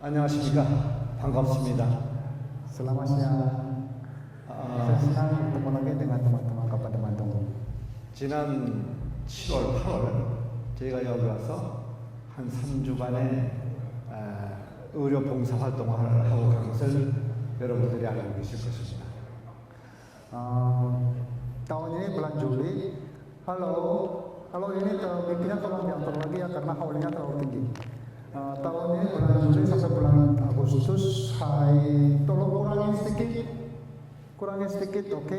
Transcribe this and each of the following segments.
안녕하십니까. 반갑습니다. Selamat siang. Saya senang bertemu lagi dengan teman-teman Kabupaten Bandung. 지난 7월, 8월 저희가 여기 와서 한 3주간의 의료 봉사 활동을 하고 간 것을 여러분들이 알고 계실 것입니다. Tahun ini bulan Juli, halo ini bikinnya tolong diantar lagi ya karena haulinya terlalu tinggi. Tahun ini bulan Juli sampai bulan Agustus, tolong kurangi sedikit, oke?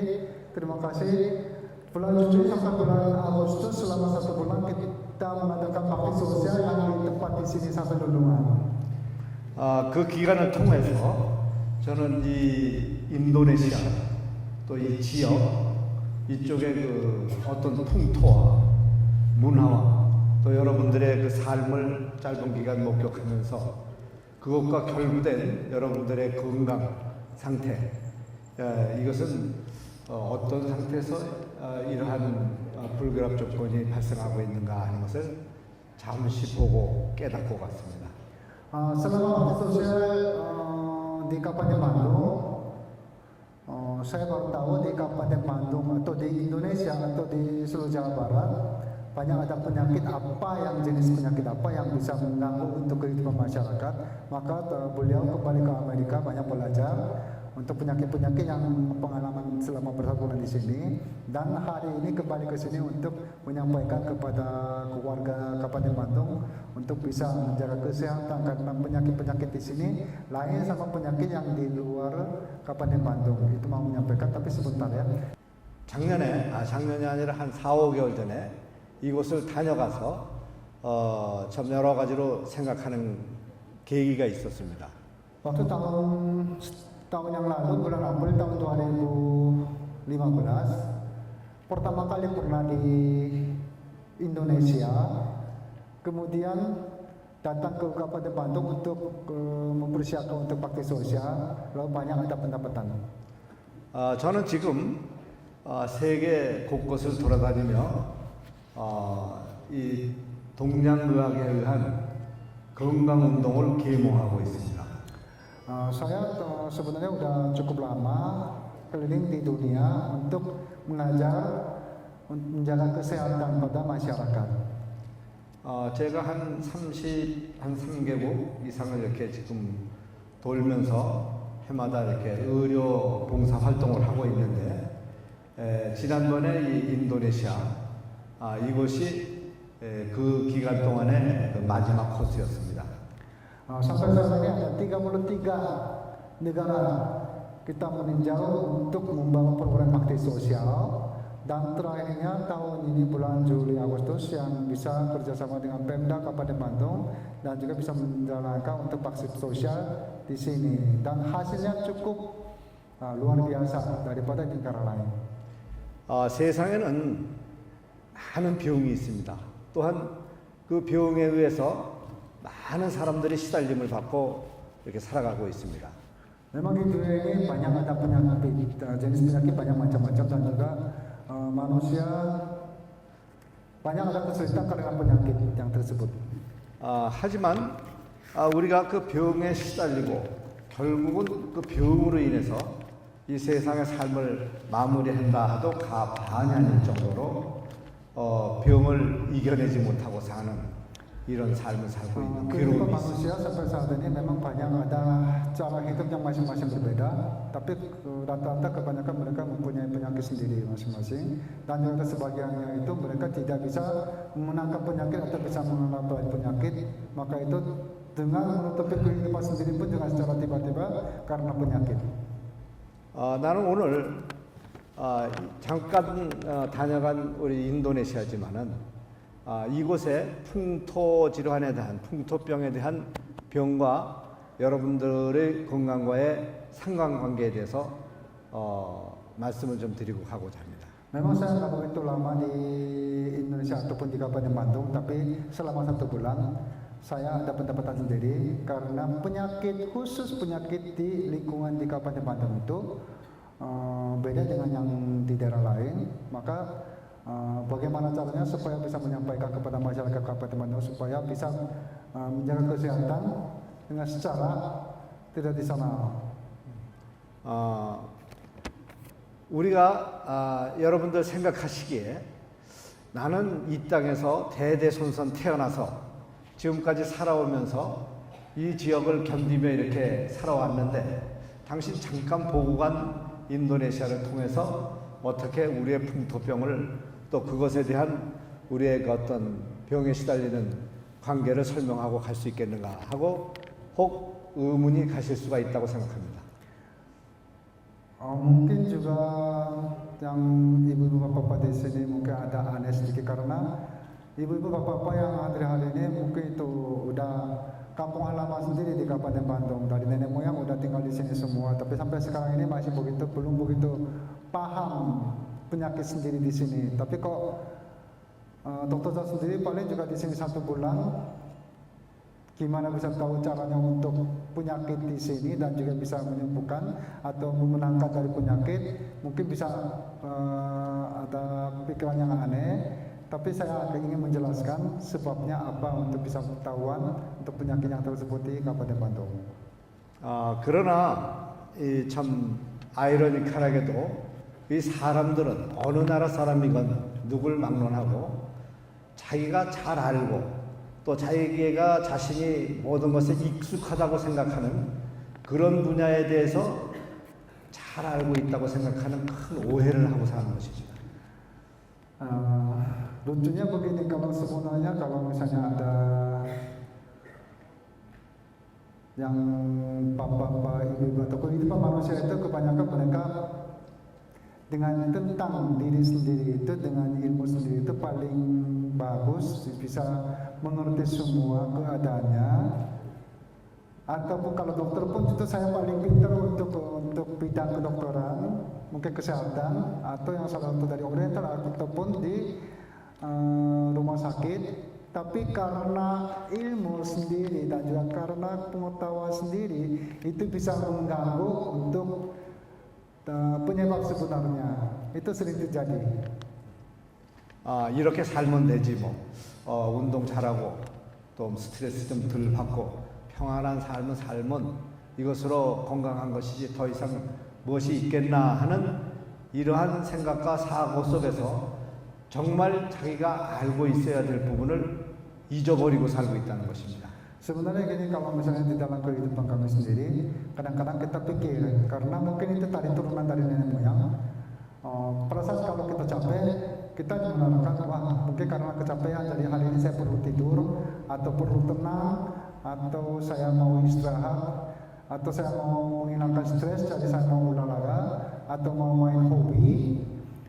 Terima kasih. Bulan Juli sampai bulan Agustus selama 1 bulan kita mengadakan bakti sosial yang di tempat di sini sampai Lulungan. 그 기간을 통해서 저는 이 인도네시아 또 이 지역 이쪽의 그 어떤 풍토와 문화와 또 여러분들의 그 삶을 짧은 기간 목격하면서 그것과 결부된 여러분들의 건강 상태, 이것은 어떤 상태에서 이러한 불결합 조건이 발생하고 있는가 하는 것을 잠시 보고 깨닫고 갔습니다. Selama bakti sosial di Kabupaten Bandung, saya baru tahu di Kabupaten Bandung atau di Indonesia atau di seluruh Jawa Barat banyak ada penyakit apa yang jenis penyakit apa yang bisa mengganggu untuk kehidupan masyarakat. Maka beliau kembali ke Amerika banyak belajar untuk penyakit-penyakit yang pengalaman selama beberapa bulan di sini, dan hari ini kembali ke sini untuk menyampaikan kepada keluarga Kabupaten Bandung untuk bisa menjaga kesehatan karena penyakit-penyakit di sini lain sama penyakit yang di luar Kabupaten Bandung. Itu mau menyampaikan tapi sebentar ya. 작년이 아니라 한 4, 5개월 전에 이곳을 다녀가서 참 여러 가지로 생각하는 계기가 있었습니다. Waktu tahun yang lalu bulan April tahun 2015 pertama kali pernah di Indonesia, kemudian datang ke Kabupaten Bandung untuk mempersiapkan untuk bakti sosial, lalu banyak ada pendapatan. 저는 지금 세계 곳곳을 돌아다니며 이 동양의학에 의한 건강운동을 계몽하고 있습니다. Saya sebenarnya udah cukup lama keliling di dunia untuk mengajar menjaga kesehatan pada masyarakat. 제가 한 3개국 이상을 이렇게 지금 돌면서 해마다 이렇게 의료 봉사 활동을 하고 있는데 지난번에 이 인도네시아 이곳이 그 기간 동안의 그 마지막 코스였습니다. Sampai saat ini ada 33 negara kita meninjau untuk membawa program bakti sosial, dan terakhirnya tahun ini bulan Juli Agustus yang bisa kerjasama dengan Pemda Kabupaten Bandung dan juga bisa menjalankan untuk bakti sosial di sini, dan hasilnya cukup luar biasa daripada negara lain. 세상에는 많은 병이 있습니다. 또한 그 병에 의해서 많은 사람들이 시달림을 받고 이렇게 살아가고 있습니다. Memang di dunia ini banyak ada penyakit, jenis penyakit banyak macam-macam, dan juga manusia banyak ada kesulitan karena penyakit yang tersebut. 하지만 우리가 그 병에 시달리고 결국은 그 병으로 인해서 이 세상의 삶을 마무리한다 해도 과반이 아닐 정도로 병을 이겨내지 못하고 사는 이런 삶을 살고 있는 괴로움이 있습니다. Manusia sampai saat ini memang banyak ada cara hidup yang masing-masing berbeda, tapi rata-rata kebanyakan mereka mempunyai penyakit sendiri masing-masing, dan juga sebagiannya itu mereka tidak bisa menangkap penyakit atau bisa mengatasi penyakit, maka itu dengan menutupi kehidupan sendiri pun dengan secara tiba-tiba karena penyakit. 나는 오늘 잠깐 다녀간 우리 인도네시아지만은 이곳의 풍토 질환에 대한 풍토병에 대한 병과 여러분들의 건강과의 상관관계에 대해서 말씀을 좀 드리고 가고자 합니다. Memang saya nggak begitu lama di Indonesia ataupun di Kabupaten Bandung, tapi selama 1 bulan saya ada pendapatan sendiri karena penyakit khusus penyakit di lingkungan di Kabupaten Bandung itu beda dengan yang di daerah lain. Maka bagaimana caranya supaya bisa menyampaikan kepada masyarakat Kabupaten Bandung supaya bisa menjaga kesehatan dengan secara tidak dikenal. 우리가 여러분들 생각하시기에 나는 이 땅에서 대대손손 태어나서 지금까지 살아오면서 이 지역을 견디며 이렇게 살아왔는데 당신 잠깐 보고 간 인도네시아를 통해서 어떻게 우리의 풍토병을 또 그것에 대한 우리의 그 어떤 병에 시달리는 관계를 설명하고 갈 수 있겠는가 하고 혹 의문이 가실 수가 있다고 생각합니다. Mungkin juga yang ibu-ibu bapak-bapak di sini mungkin ada aneh sedikit karena ibu-ibu bapak-bapak yang hadir hari ini mungkin itu udah kampung halaman sendiri di Kabupaten Bandung, dari nenek moyang udah tinggal di sini semua, tapi sampai sekarang ini masih belum begitu paham penyakit sendiri di sini. Tapi kok dokter Zat sendiri paling juga di sini 1 bulan, gimana bisa tahu caranya untuk penyakit di sini dan juga bisa menyembuhkan atau memenangkan dari penyakit. Mungkin bisa ada pikiran yang aneh, tapi saya ingin menjelaskan sebabnya apa untuk bisa ketahuan untuk penyakit yang tersebut di Kabupaten Bandung. 그러나 참 아이러니컬하게도 이 사람들은 어느 나라 사람이건 누굴 막론하고 자기가 잘 알고 또 자기가 자신이 모든 것에 익숙하다고 생각하는 그런 분야에 대해서 잘 알고 있다고 생각하는 큰 오해를 하고 사는 것입니다. Lucunya begini, kalau sebenarnya kalau misalnya ada yang bapak-bapak, ibu-ibu atau kehidupan manusia itu kebanyakan mereka dengan tentang diri sendiri itu, dengan ilmu sendiri itu paling bagus, bisa mengerti semua keadaannya. Ataupun kalau dokter pun itu saya paling pintar untuk bidang kedokteran, mungkin kesehatan, atau yang salah satu dari oriental ataupun di rumah sakit. Tapi karena ilmu sendiri dan juga karena pengetahuan sendiri itu bisa mengganggu untuk penyebab sebenarnya. Itu sering terjadi. 이렇게 살면 되지 뭐 운동 잘하고 또 스트레스 좀 덜 받고 평안한 삶을 살면 이것으로 건강한 것이지 더 이상 무엇이 있겠나 하는 이러한 생각과 사고 속에서 정말 자기가 알고 있어야 될 부분을 잊어버리고 살고 있다는 것입니다. Sebenarnya gini, kalau misalnya di dalam kehidupan kami sendiri, kadang-kadang kita pikir karena mungkin itu tadi turunan dari nenek moyang. Pada saat kalau kita capek, kita mengatakan wah mungkin karena kecapean jadi hari ini saya perlu tidur atau perlu tenang atau saya mau istirahat atau saya mau menghilangkan stres jadi saya mau olahraga atau mau main hobi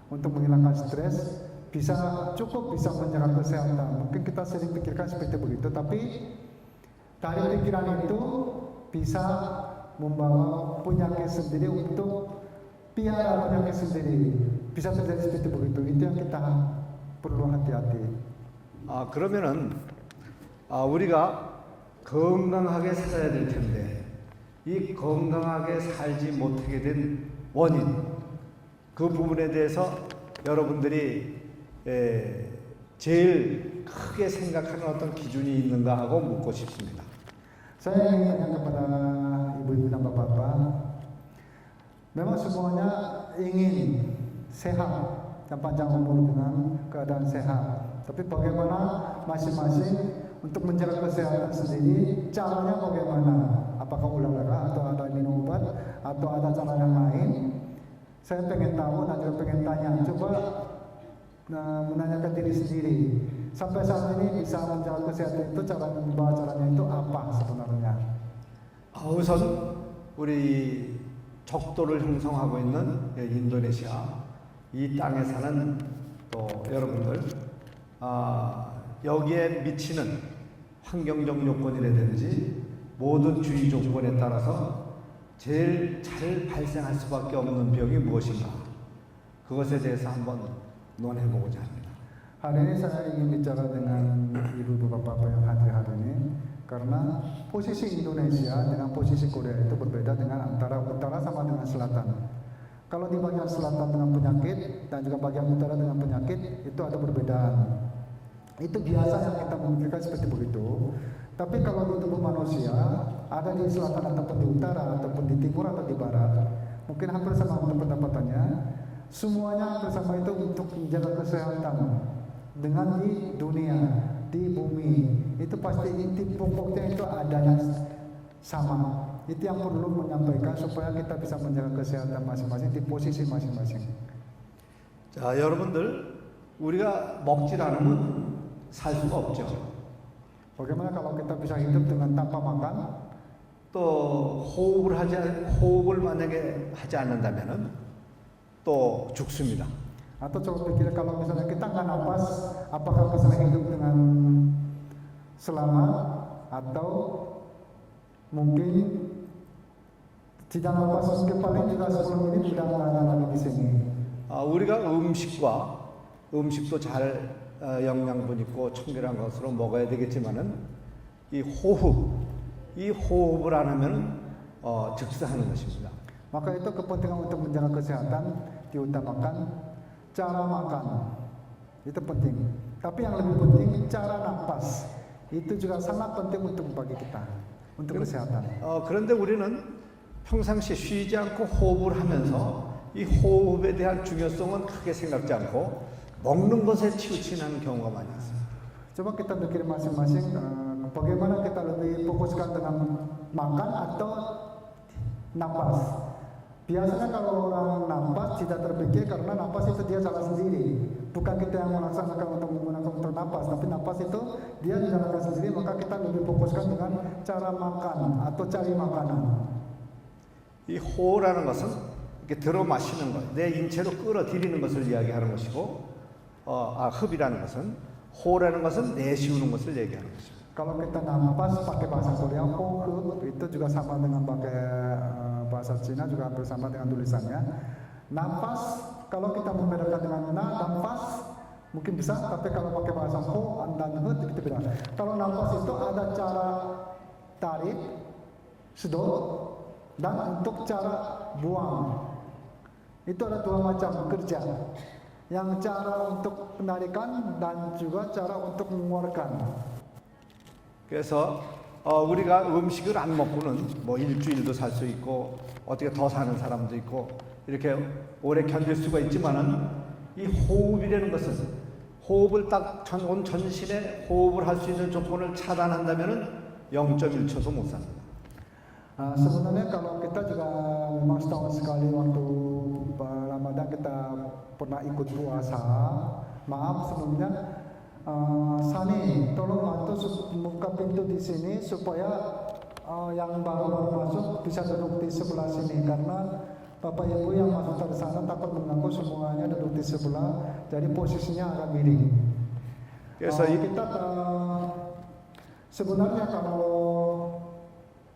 untuk menghilangkan stres, bisa cukup bisa menjaga kesehatan. Mungkin kita sering pikirkan seperti begitu, tapi dari pikiran itu bisa membawa penyakit sendiri untuk piara penyakit sendiri. Bisa terjadi seperti begitu. Itu yang kita perlu hati-hati. 그러면은 우리가 건강하게 살아야 될 텐데 이 건강하게 살지 못하게 된 원인, 그 부분에 대해서 여러분들이 제일 크게 생각하는 어떤 기준이 있는가 하고 묻고 싶습니다. Saya ingin tanya kepada ibu-ibu dan bapak-bapak, memang semuanya ingin sehat dan panjang umur dengan keadaan sehat. Tapi bagaimana masing-masing untuk menjaga kesehatan sendiri, caranya bagaimana? Apakah olahraga atau ada minum obat atau ada cara yang lain? Saya pengen tahu dan juga pengen tanya, coba menanyakan diri sendiri. Sampai saat ini bisa menjaga kesehatan itu caranya itu apa sebenarnya? 우선 우리 적도를 형성하고 있는 인도네시아 이 땅에 사는 또 여러분들 여기에 미치는 환경적 요건이라든지 모든 주위 조건에 따라서 제일 잘 발생할 수밖에 없는 병이 무엇인가, 그것에 대해서 한번 논해보고자 합니다. Hari ini saya ingin bicara dengan ibu-ibu bapak-bapak yang hadir hari ini karena posisi Indonesia dengan posisi Korea itu berbeda dengan antara utara sama dengan selatan. Kalau di bagian selatan dengan penyakit dan juga bagian utara dengan penyakit itu ada perbedaan. Itu biasa yang kita memikirkan seperti begitu. Tapi kalau di tubuh manusia ada di selatan ataupun di utara ataupun di timur atau di barat, mungkin hampir sama untuk pendapatannya. Semuanya hampir sama itu untuk menjaga kesehatan dengan di dunia, di bumi. Itu pasti inti pokoknya itu adanya sama. Itu yang perlu menyampaikan supaya kita bisa menjaga kesehatan masing-masing di posisi masing-masing. 자, 여러분들 우리가 먹질 않으면 살 수가 없죠. Bagaimana kalau kita bisa hidup dengan tanpa makan? 또 호흡을 만약에 하지 않는다면은 또 죽습니다. Atau coba pikir kalau misalnya kita nggak napas, apakah bisa hidup dengan selamat atau mungkin tidak napas mungkin paling juga sebelum ini tidak ada lagi di sini. 우리가 음식도 잘 영양분 있고 청결한 것으로 먹어야 되겠지만은 이 호흡을 안 하면 즉사하는 것입니다. Maka itu kepentingan untuk menjaga kesehatan diutamakan cara makan itu penting. Tapi yang lebih penting cara napas itu juga sangat penting untuk bagi kita untuk kesehatan. 그런데 우리는 평상시 쉬지 않고 호흡을 하면서 이 호흡에 대한 중요성은 크게 생각지 않고 먹는 것에 치우치는 경우가 많이 있어요. Coba kita pikir masing-masing bagaimana kita lebih fokuskan dengan makan atau napas. Biasanya kalau orang napas tidak terpikir karena napas itu dia salah sendiri. Bukan kita yang melaksanakan untuk menggunakan untuk napas, tapi napas itu dia dijalankan sendiri. Maka kita lebih fokuskan dengan cara makan atau cari makanan. 이 호라는 것은 이렇게 들어 마시는 것, 내 인체로 끌어들이는 것을 이야기하는 것이고, 흡이라는 것은 호라는 것은 내쉬우는 것을 얘기하는 것입니다. Kalau kita napas pakai bahasa Korea, ho itu juga sama dengan pakai bahasa Cina juga hampir sama dengan tulisannya. Napas kalau kita membedakan dengan dan pas mungkin bisa, tapi kalau pakai bahasa ho dan hut itu beda. Kalau napas itu ada cara tarik, sedot, dan untuk cara buang. Itu ada dua macam kerja. Yang cara untuk penarikan dan juga cara untuk mengeluarkan. 그래서 우리가 음식을 안 먹고는 뭐 일주일도 살 수 있고 어떻게 더 사는 사람도 있고 이렇게 오래 견딜 수가 있지만은 이 호흡이라는 것은 호흡을 딱 온 전신에 호흡을 할 수 있는 조건을 차단한다면은 0.1초도 못 삽니다. Sebenarnya kalau kita juga memang setahun sekali waktu Ramadan kita pernah ikut puasa. Maaf sebelumnya, Sani tolong bantu buka pintu di sini supaya yang baru masuk bisa duduk di sebelah sini karena Bapak Ibu yang masuk dari sana takut mengganggu semuanya duduk di sebelah, jadi posisinya agak miring. Kita sebenarnya kalau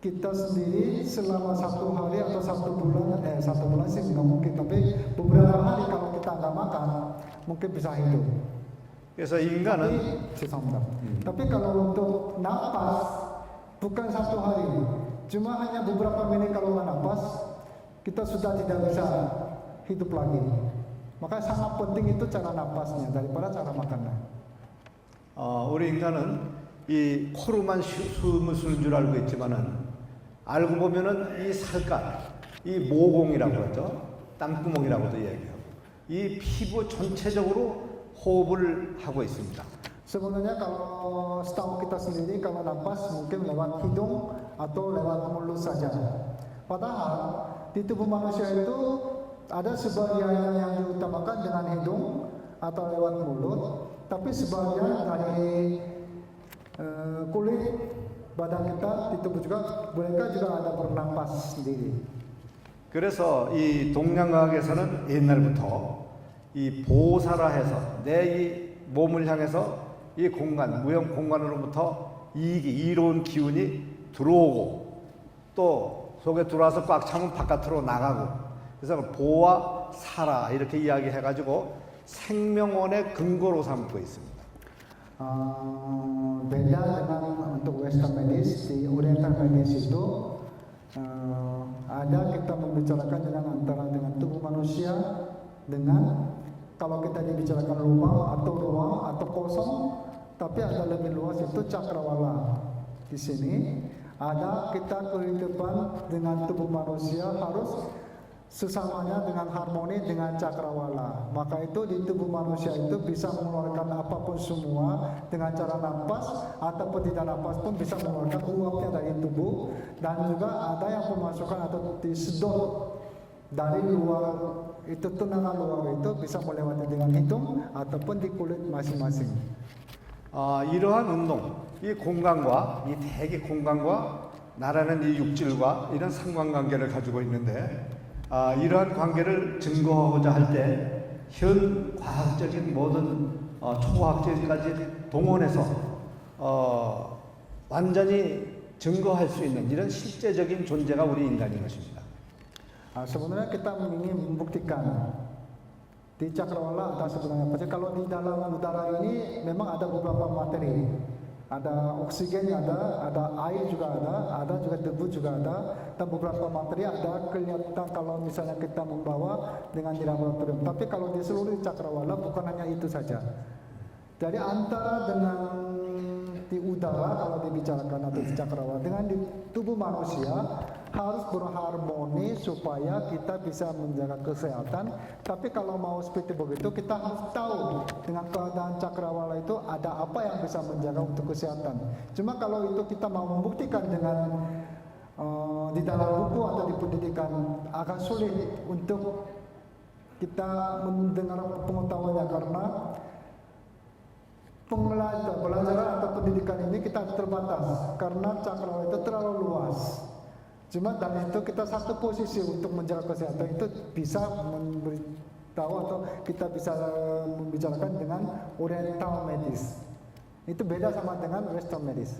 kita sendiri selama 1 hari atau 1 bulan, 1 bulan sih nggak mungkin, tapi beberapa hari kalau kita nggak makan mungkin bisa hidup. 그래서 인간은 Tapi kalau untuk napas bukan 1 hari, cuma hanya beberapa menit kalau nggak napas kita sudah tidak bisa hidup lagi. Maka sangat penting itu cara napasnya daripada cara makannya. 우리 인간은 이 코로만 숨을 쉬는 줄 알고 있지만은 알고 보면은 이 살갗, 이 모공이라고 하죠. 땅구멍이라고도 얘기하고 이 피부 전체적으로 호흡을 하고 있습니다. Sebenarnya kalau setahu kita sendiri kalau napas mungkin lewat hidung atau lewat mulut saja. Padahal di tubuh manusia itu ada sebagian yang diutamakan dengan hidung atau lewat mulut, tapi sebagian dari kulit badan kita di tubuh juga mereka juga ada bernapas sendiri. 그래서 이 동양과학에서는 옛날부터 이 보사라 해서 내 이 몸을 향해서 이 공간, 무형 공간으로부터 이로운 기운이 들어오고 또 속에 들어와서 꽉 차면 바깥으로 나가고 그래서 보와 사라 이렇게 이야기해가지고 생명원의 근거로 삼고 있습니다. Beda dengan untuk Western medis, di Oriental medis itu ada kita membicarakan dengan tubuh manusia dengan kalau kita dibicarakan lubang atau ruang atau kosong, tapi ada lebih luas itu cakrawala. di sini ada kita kehidupan dengan tubuh manusia harus sesamanya dengan harmoni dengan cakrawala. Maka itu di tubuh manusia itu bisa mengeluarkan apapun semua dengan cara nafas ataupun tidak nafas pun bisa mengeluarkan uapnya dari tubuh, dan juga ada yang pemasukan atau disedot dari luar itu, tenaga luar itu bisa melewati dengan hidung ataupun di kulit masing-masing. 이러한 운동, 이 공간과 이 대기 공간과 나라는 이 육질과 이런 상관관계를 가지고 있는데, 이러한 관계를 증거하고자 할 때 현 과학적인 모든 초과학적까지 동원해서 완전히 증거할 수 있는 이런 실제적인 존재가 우리 인간인 것입니다. Sebenarnya kita ingin membuktikan di cakrawala ada sebenarnya apa sih. Kalau di dalam udara ini memang ada beberapa materi, ada oksigen, ada air juga ada juga debu juga ada, dan beberapa materi ada kelihatan kalau misalnya kita membawa dengan di laboratorium. Tapi kalau di seluruh cakrawala bukan hanya itu saja. Jadi antara dengan di udara kalau dibicarakan atau di cakrawala dengan di tubuh manusia harus berharmoni supaya kita bisa menjaga kesehatan. Tapi kalau mau seperti begitu kita harus tahu dengan keadaan cakrawala itu ada apa yang bisa menjaga untuk kesehatan. Cuma kalau itu kita mau membuktikan dengan di dalam buku atau di pendidikan agak sulit untuk kita mendengar pengetahuannya, karena pelajaran atau pendidikan ini kita terbatas karena cakrawala itu terlalu luas. Cuma dari itu kita satu posisi untuk menjaga kesehatan itu bisa memberitahu atau kita bisa membicarakan dengan oriental medis. Itu beda sama dengan western medis.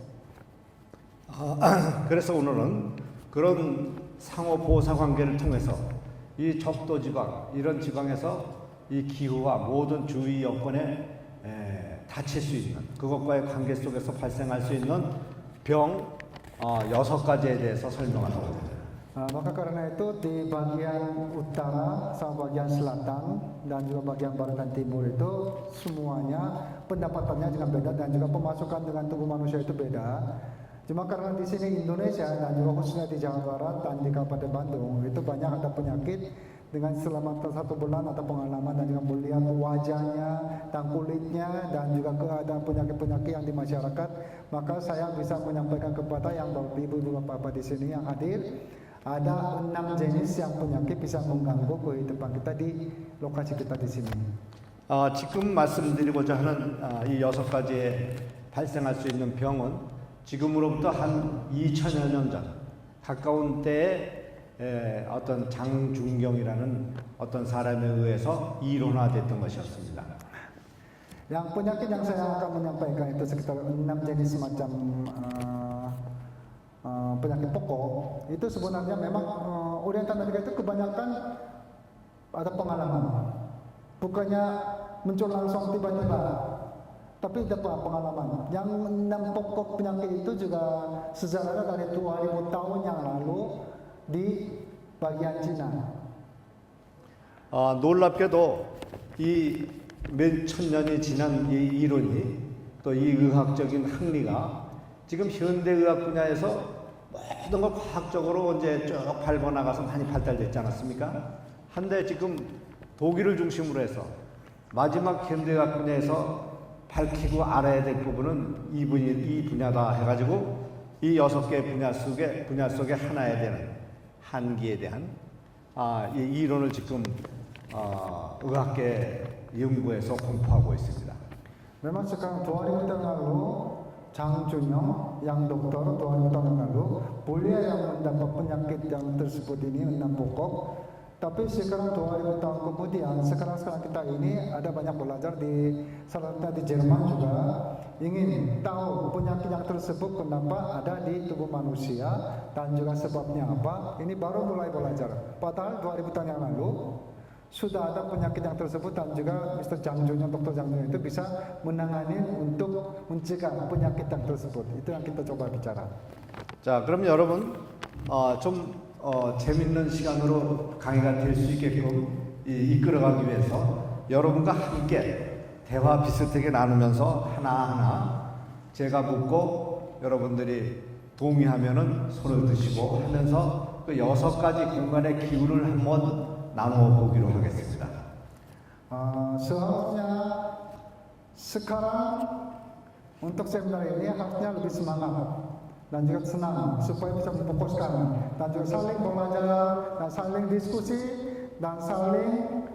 그래서 오늘은 그런 상호 보호사 관계를 통해서 이 적도 지방, 이런 지방에서 이 기후와 모든 주위 여건에 닥칠 수 있는, 그것과의 관계 속에서 발생할 수 있는 병 6가지에 대해서 설명하도록 합니다. Maka karena itu di bagian utara sama bagian selatan dan juga bagian barat dan timur itu semuanya pendapatannya juga beda dan juga pemasukan dengan tubuh manusia itu beda. Cuma karena di sini Indonesia dan juga khususnya di Jawa Barat dan di Kabupaten Bandung itu banyak ada penyakit. Dengan selama 1 bulan atau pengalaman dan juga melihat wajahnya dan kulitnya dan juga keadaan penyakit-penyakit yang di masyarakat, maka saya bisa menyampaikan kepada yang Bapak Ibu Bapak di sini yang hadir, ada 6 jenis yang penyakit bisa mengganggu kehidupan kita di lokasi kita di sini. 지금 말씀드리고자 하는 이 6가지에 발생할 수 있는 병은 지금으로부터 한 2000여 년 전 가까운 때에 어떤 장준경이라는 어떤 사람에 의해서 이론화됐던 것이었습니다. Yang penyakit yang saya akan menyampaikan itu sekitar 6 jenis semacam penyakit pokok. Itu sebenarnya memang oriental medis itu kebanyakan ada pengalaman. Bukannya muncul langsung tiba-tiba, tapi dapat pengalaman. Yang 6 pokok penyakit itu juga sejarahnya dari 2000 tahun yang lalu di bagian Cina. 놀랍게도 이 몇천 년이 지난 이 이론이 또 이 의학적인 학리가 지금 현대의학 분야에서 모든 걸 과학적으로 이제 쭉 밟아나가서 많이 발달됐지 않았습니까? 한데 지금 독일을 중심으로 해서 마지막 현대의학 분야에서 밝히고 알아야 될 부분은 이 분야다 해가지고 이 6개 분야 속에 하나에 되는 한기에 대한 이 이론을 지금 의학계 연구에서 공부하고 있습니다. Memang sekarang 2000 tahun lalu Chang Junyong yang dokter 2000 tahun lalu boleh yang mendapat penyakit yang tersebut ini 6 pokok. Tapi sekarang 2000 tahun kemudian sekarang kita ini ada banyak belajar di salah di Jerman juga ingin tahu penyakit yang tersebut kenapa ada di tubuh manusia dan juga sebabnya apa. Ini baru mulai belajar. Padahal 2000 tahun yang lalu sudah ada penyakit yang tersebut dan juga Mr. Chang Junyong, Dr. Chang Junyong itu bisa menangani untuk mencegah penyakit yang tersebut. Itu yang kita coba bicara. 자, 그럼 여러분 좀 재밌는 시간으로 강의가 될 수 있게끔 이끌어가기 위해서 여러분과 함께 대화 비슷하게 나누면서 하나하나 제가 묻고 여러분들이 동의하면은 손을 드시고 하면서 그 6가지 공간의 기운을 한번 나누어 보기로 하겠습니다. Seharusnya sekarang untuk seminar ini harusnya lebih semangat dan juga senang supaya bisa memfokuskan dan juga saling belajar dan saling diskusi dan saling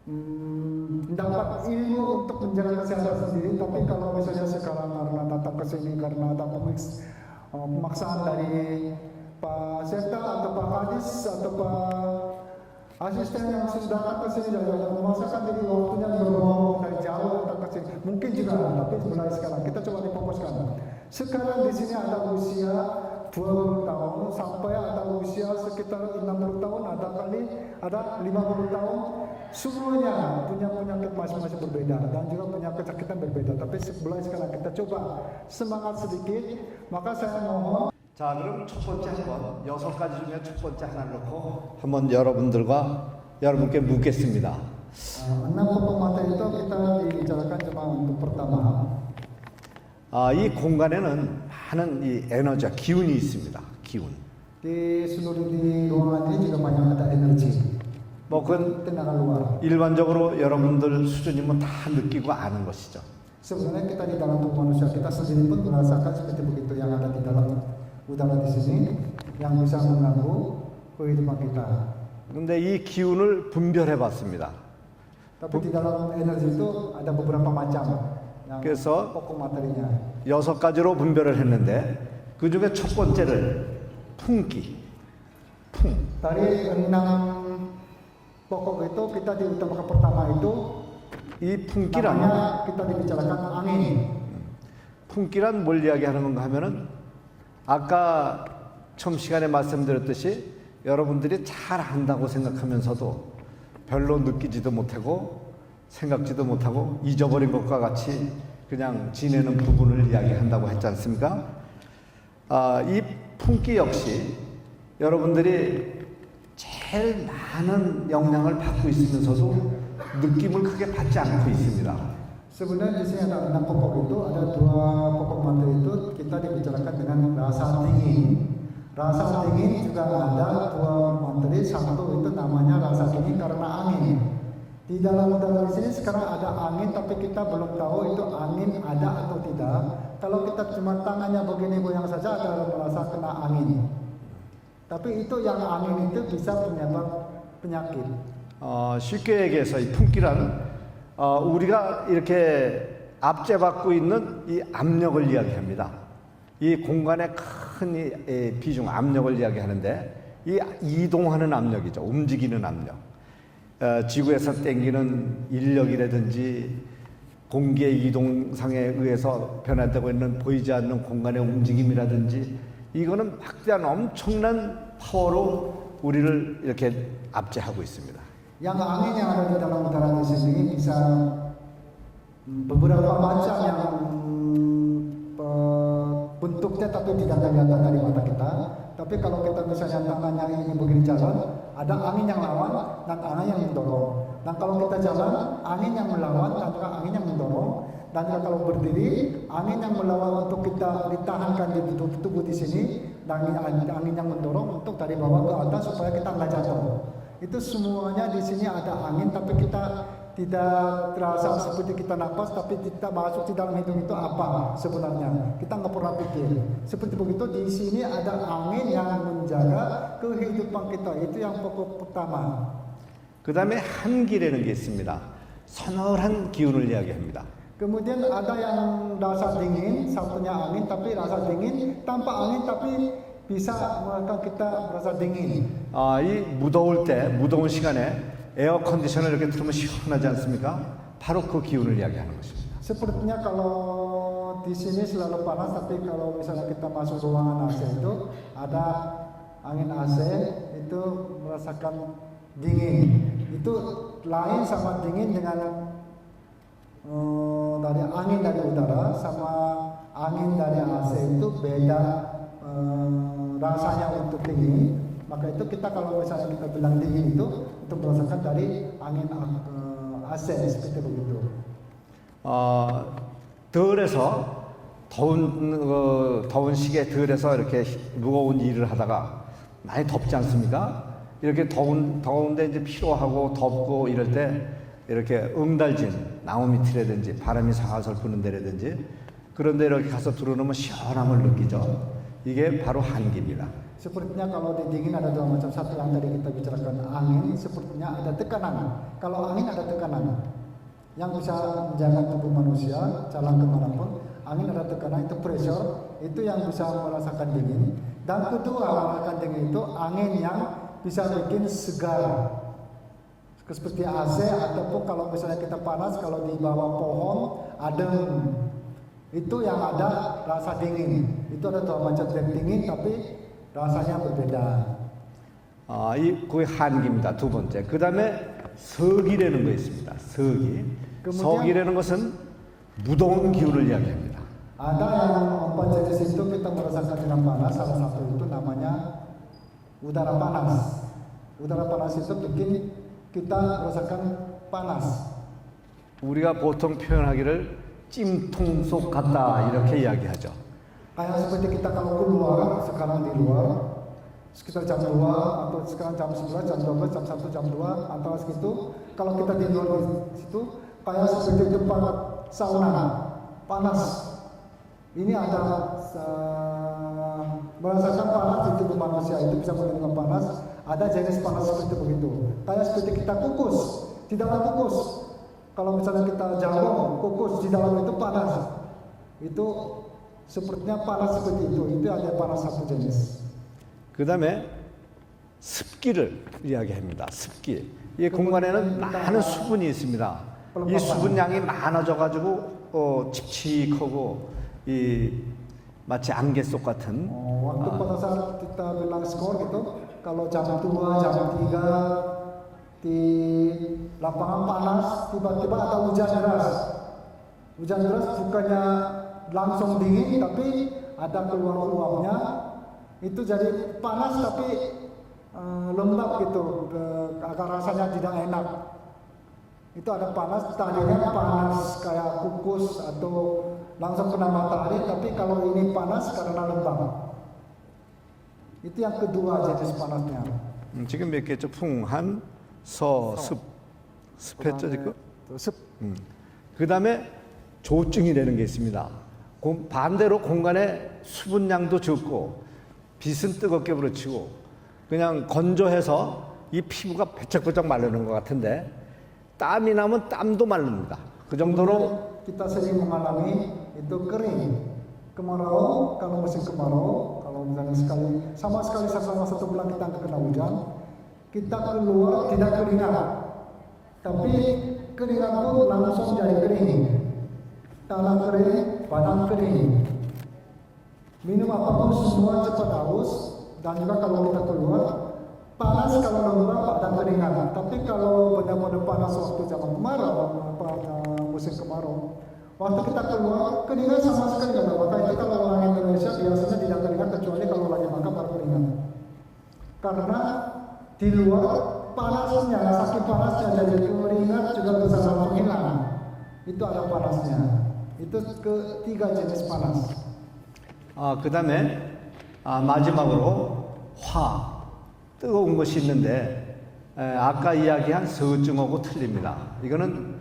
mendapat ilmu untuk menjaga kesehatan sendiri. Tapi kalau misalnya sekarang karena datang ke sini karena ada pemaksaan dari Pak Seta atau Pak Kadis atau Pak asisten yang sudah datang ke sini dan memaksakan diri waktunya berbohong dari jauh datang ke sini, mungkin juga, tapi mulai sekarang kita coba difokuskan. Sekarang di sini ada usia 20 tahun sampai ada usia sekitar 60 tahun, ada 50 tahun. Semuanya punya penyakit masing-masing berbeda dan juga punya kesakitan berbeda. Tapi mulai sekarang kita coba semangat sedikit. Maka saya mohon. 자, 그럼 첫 번째 한번 6가지 중에 첫 번째 하나를 놓고 한번 여러분께 묻겠습니다. 6 pokok materi itu kita dibicarakan cuma untuk pertama. 이 공간에는 많은 이 에너지와 기운이 있습니다. 기운. Di seluruh di ruangan ini juga banyak ada energi. 뭐 그건 tenaga luar. 일반적으로 여러분들 수준이면 다 느끼고 아는 것이죠. Sebenarnya kita di dalam tubuh manusia kita sendiri pun merasakan seperti begitu yang ada di dalam udara di sini yang bisa mengganggu kehidupan kita. 그런데 이 기운을 분별해 봤습니다. Tapi di dalam energi itu ada beberapa macam yang 그래서 pokok materinya. 6가지로 분별을 했는데 그 중에 첫 번째를 풍기, 풍. Dari 6 pokok itu kita diutamakan pertama itu 이 풍기란 namanya kita dibicarakan angin. 풍기란 뭘 이야기하는 건가 하면은 아까 처음 시간에 말씀드렸듯이 여러분들이 잘 안다고 생각하면서도 별로 느끼지도 못하고 생각지도 못하고 잊어버린 것과 같이 그냥 지내는 부분을 이야기한다고 했지 않습니까? 이 풍기 역시 여러분들이 제일 많은 영향을 받고 있으면서도 느낌을 크게 받지 않고 있습니다. Sebenarnya di sini ada 6 pokok itu, ada 2 pokok materi itu kita dibicarakan dengan rasa dingin. Rasa dingin juga ada 2 materi, satu itu namanya rasa dingin karena angin. Di dalam udara di sini sekarang ada angin, tapi kita belum tahu itu angin ada atau tidak. Kalau kita cuma tangannya begini goyang saja, ada merasa kena angin. Tapi itu yang angin itu bisa menyebabkan penyakit. 쉽게 얘기해서 이 풍기란 우리가 이렇게 압제받고 있는 이 압력을 이야기합니다. 이 공간의 큰 비중 압력을 이야기하는데 이 이동하는 압력이죠. 움직이는 압력. 지구에서 땡기는 인력이라든지 공기의 이동상에 의해서 변화되고 있는 보이지 않는 공간의 움직임이라든지 이거는 막대한 엄청난 파워로 우리를 이렇게 압제하고 있습니다. Yang angin yang ada di dalam udara di sini bisa beberapa macam yang bentuknya tapi tidak kelihatan dari mata kita. Tapi kalau kita misalnya tangannya ini begini jalan, ada angin yang lawan dan angin yang mendorong. Dan kalau kita jalan, angin yang melawan dan juga angin yang mendorong. Dan juga kalau berdiri, angin yang melawan untuk kita ditahankan di tubuh di sini, dan angin yang mendorong untuk dari bawah ke atas supaya kita nggak jatuh. Itu semuanya di sini ada angin, tapi kita tidak terasa seperti kita napas, tapi kita masuk di dalam hidung itu apa sebenarnya. Kita nggak pernah pikir. Seperti begitu di sini ada angin yang menjaga kehidupan kita. Itu yang pokok pertama. 그 다음에 한기라는 게 있습니다. 서늘한 기운을 이야기합니다. Kemudian ada yang rasa dingin, satunya angin, tapi rasa dingin tanpa angin, tapi bisa membuat kita merasa dingin. 이 무더운 시간에 에어 컨디션을 이렇게 틀으면 시원하지 않습니까? 바로 그 기운을 이야기하는 것입니다. Sepertinya kalau di sini selalu panas, tapi kalau misalnya kita masuk ruangan AC itu ada angin AC itu merasakan dingin. Itu lain sama dingin dengan dari angin dari udara sama angin dari AC itu beda rasanya untuk dingin. Maka itu kita kalau misalnya kita bilang dingin itu merasakan dari angin AC seperti begitu. 덜에서 더운 시기에 들에서 이렇게 무거운 일을 하다가 많이 덥지 않습니까? 이렇게 더운데 이제 피로하고 덥고 이럴 때 이렇게 응달진 나무 밑이라든지 바람이 살살 부는 데라든지 그런 데 이렇게 가서 들어놓으면 시원함을 느끼죠. 이게 바로 한기입니다. Sepertinya kalau di dingin ada dua macam, satu yang tadi kita bicarakan angin, sepertinya ada tekanan. Kalau angin ada tekanan yang bisa menjaga tubuh manusia jalan kemanapun. Angin ada tekanan, itu pressure, itu yang bisa merasakan dingin. Dan kedua merasakan dingin itu angin yang bisa bikin segar, seperti AC ataupun kalau misalnya kita panas kalau di bawah pohon adem, itu yang ada rasa dingin. Itu ada dua macam dingin tapi rasanya berbeda. 그게 한기입니다. 두 번째. 그 다음에 서기라는 거 있습니다. 서기. 서기라는 것은 무더운 기후를 이야기합니다. Ada yang empat jenis itu kita merasakan dengan panas. Salah satu itu namanya udara panas. Udara panas itu bikin kita merasakan panas. 우리가 보통 표현하기를 찜통 속 같다 이렇게 이야기하죠. Kayak seperti kita kalau keluar sekarang di luar sekitar jam 2 atau sekarang jam 11, jam 12, jam 1, jam 2 antara segitu. Kalau kita di luar di situ kayak seperti tempat sauna panas. Ini ada merasakan panas di tubuh manusia itu bisa menerima panas. Ada jenis panas seperti begitu. Kayak seperti kita kukus di dalam kukus. Kalau misalnya kita jalan kukus di dalam itu panas. Itu sepertinya panas seperti itu. Itu ada panas satu jenis. 그 다음에 습기를 이야기합니다. 습기. 이 공간에는 많은 수분이 있습니다. 이 수분량이 많아져가지고 칙칙하고 이 마치 안개 속 같은. Waktu pada saat kita bilang skor gitu, kalau jam 2, jam 3 di lapangan panas, tiba-tiba ada hujan deras. Hujan deras bukannya langsung dingin, tapi ada keluar uapnya. Itu jadi panas tapi lembab gitu, agak rasanya tidak enak. Itu ada panas, tadinya panas kayak kukus atau langsung kena matahari, tapi kalau ini panas karena lembab. Itu yang kedua jenis panasnya. 지금 몇 개죠? 풍한, 서, 습. 습했죠 지금? 습. 그 다음에 조증이라는 게 있습니다. 반대로 공간에 수분량도 적고 빛은 뜨겁게 부딪히고 그냥 건조해서 이 피부가 배쩍배쩍 마르는 것 같은데 땀이 나면 땀도 마릅니다. 그 정도로 Kita sering mengalami itu kering, kemarau. Kalau musim kemarau, kalau misalnya sama sekali selama 1 bulan kita nggak kena hujan, kita keluar tidak keringat, tapi keringat pun langsung jadi kering, tanah kering, badan kering, minum apapun semua cepat haus, dan juga kalau kita keluar panas kalau lembab badan keringat. Tapi kalau benar-benar panas waktu zaman kemarau, musim kemarau, waktu kita keluar keringat sama sekali nggak ada. Maka itu kalau orang Indonesia biasanya tidak keringat kecuali kalau lagi makan baru keringat. Karena di luar panasnya, saking panasnya jadi keringat juga bisa langsung hilang. Itu ada panasnya. Itu ketiga jenis panas. 그 다음에 마지막으로 화, 뜨거운 것이 있는데 아까 이야기한 서증하고 틀립니다. 이거는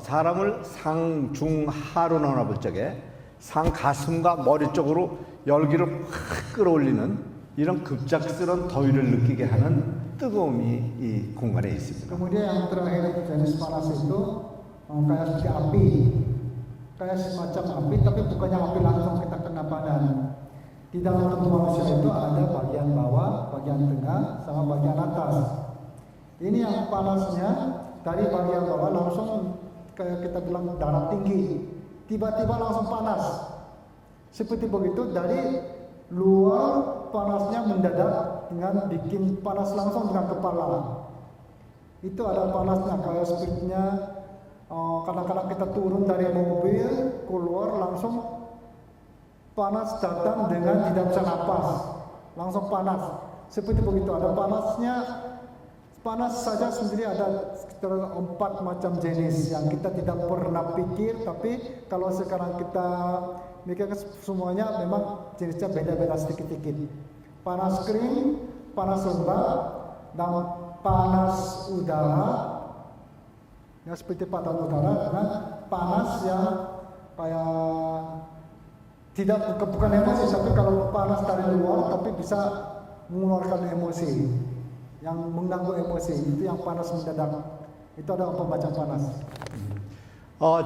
사람을 상중하로 나눠볼 적에 상가슴과 머리 쪽으로 열기를 확 끌어올리는 이런 급작스러운 더위를 느끼게 하는 뜨거움이 이 공간에 있습니다. Kemudian yang terakhir jenis panas itu kayak seperti api, kayak semacam api, tapi bukannya api langsung kita kena badan. Di dalam tubuh manusia itu ada bagian bawah, bagian tengah, sama bagian atas. Ini yang panasnya dari bagian bawah langsung kayak kita bilang darah tinggi, tiba-tiba langsung panas. Seperti begitu dari luar panasnya mendadak dengan bikin panas langsung dengan kepala. Itu ada panasnya kayak sepertinya kadang-kadang kita turun dari mobil keluar langsung panas datang dengan tidak bisa napas, langsung panas. Seperti begitu ada panasnya. Panas saja sendiri ada sekitar 4 macam jenis yang kita tidak pernah pikir, tapi kalau sekarang kita mereka semuanya memang jenisnya beda-beda sedikit-sedikit. Panas kering, panas lembab, dan panas udara, ya seperti panas udara dengan panas yang kayak tidak bukan emosi, tapi kalau panas dari luar tapi bisa mengeluarkan emosi yang mengganggu emosi, itu yang panas mendadak. itu adalah pembaca panas.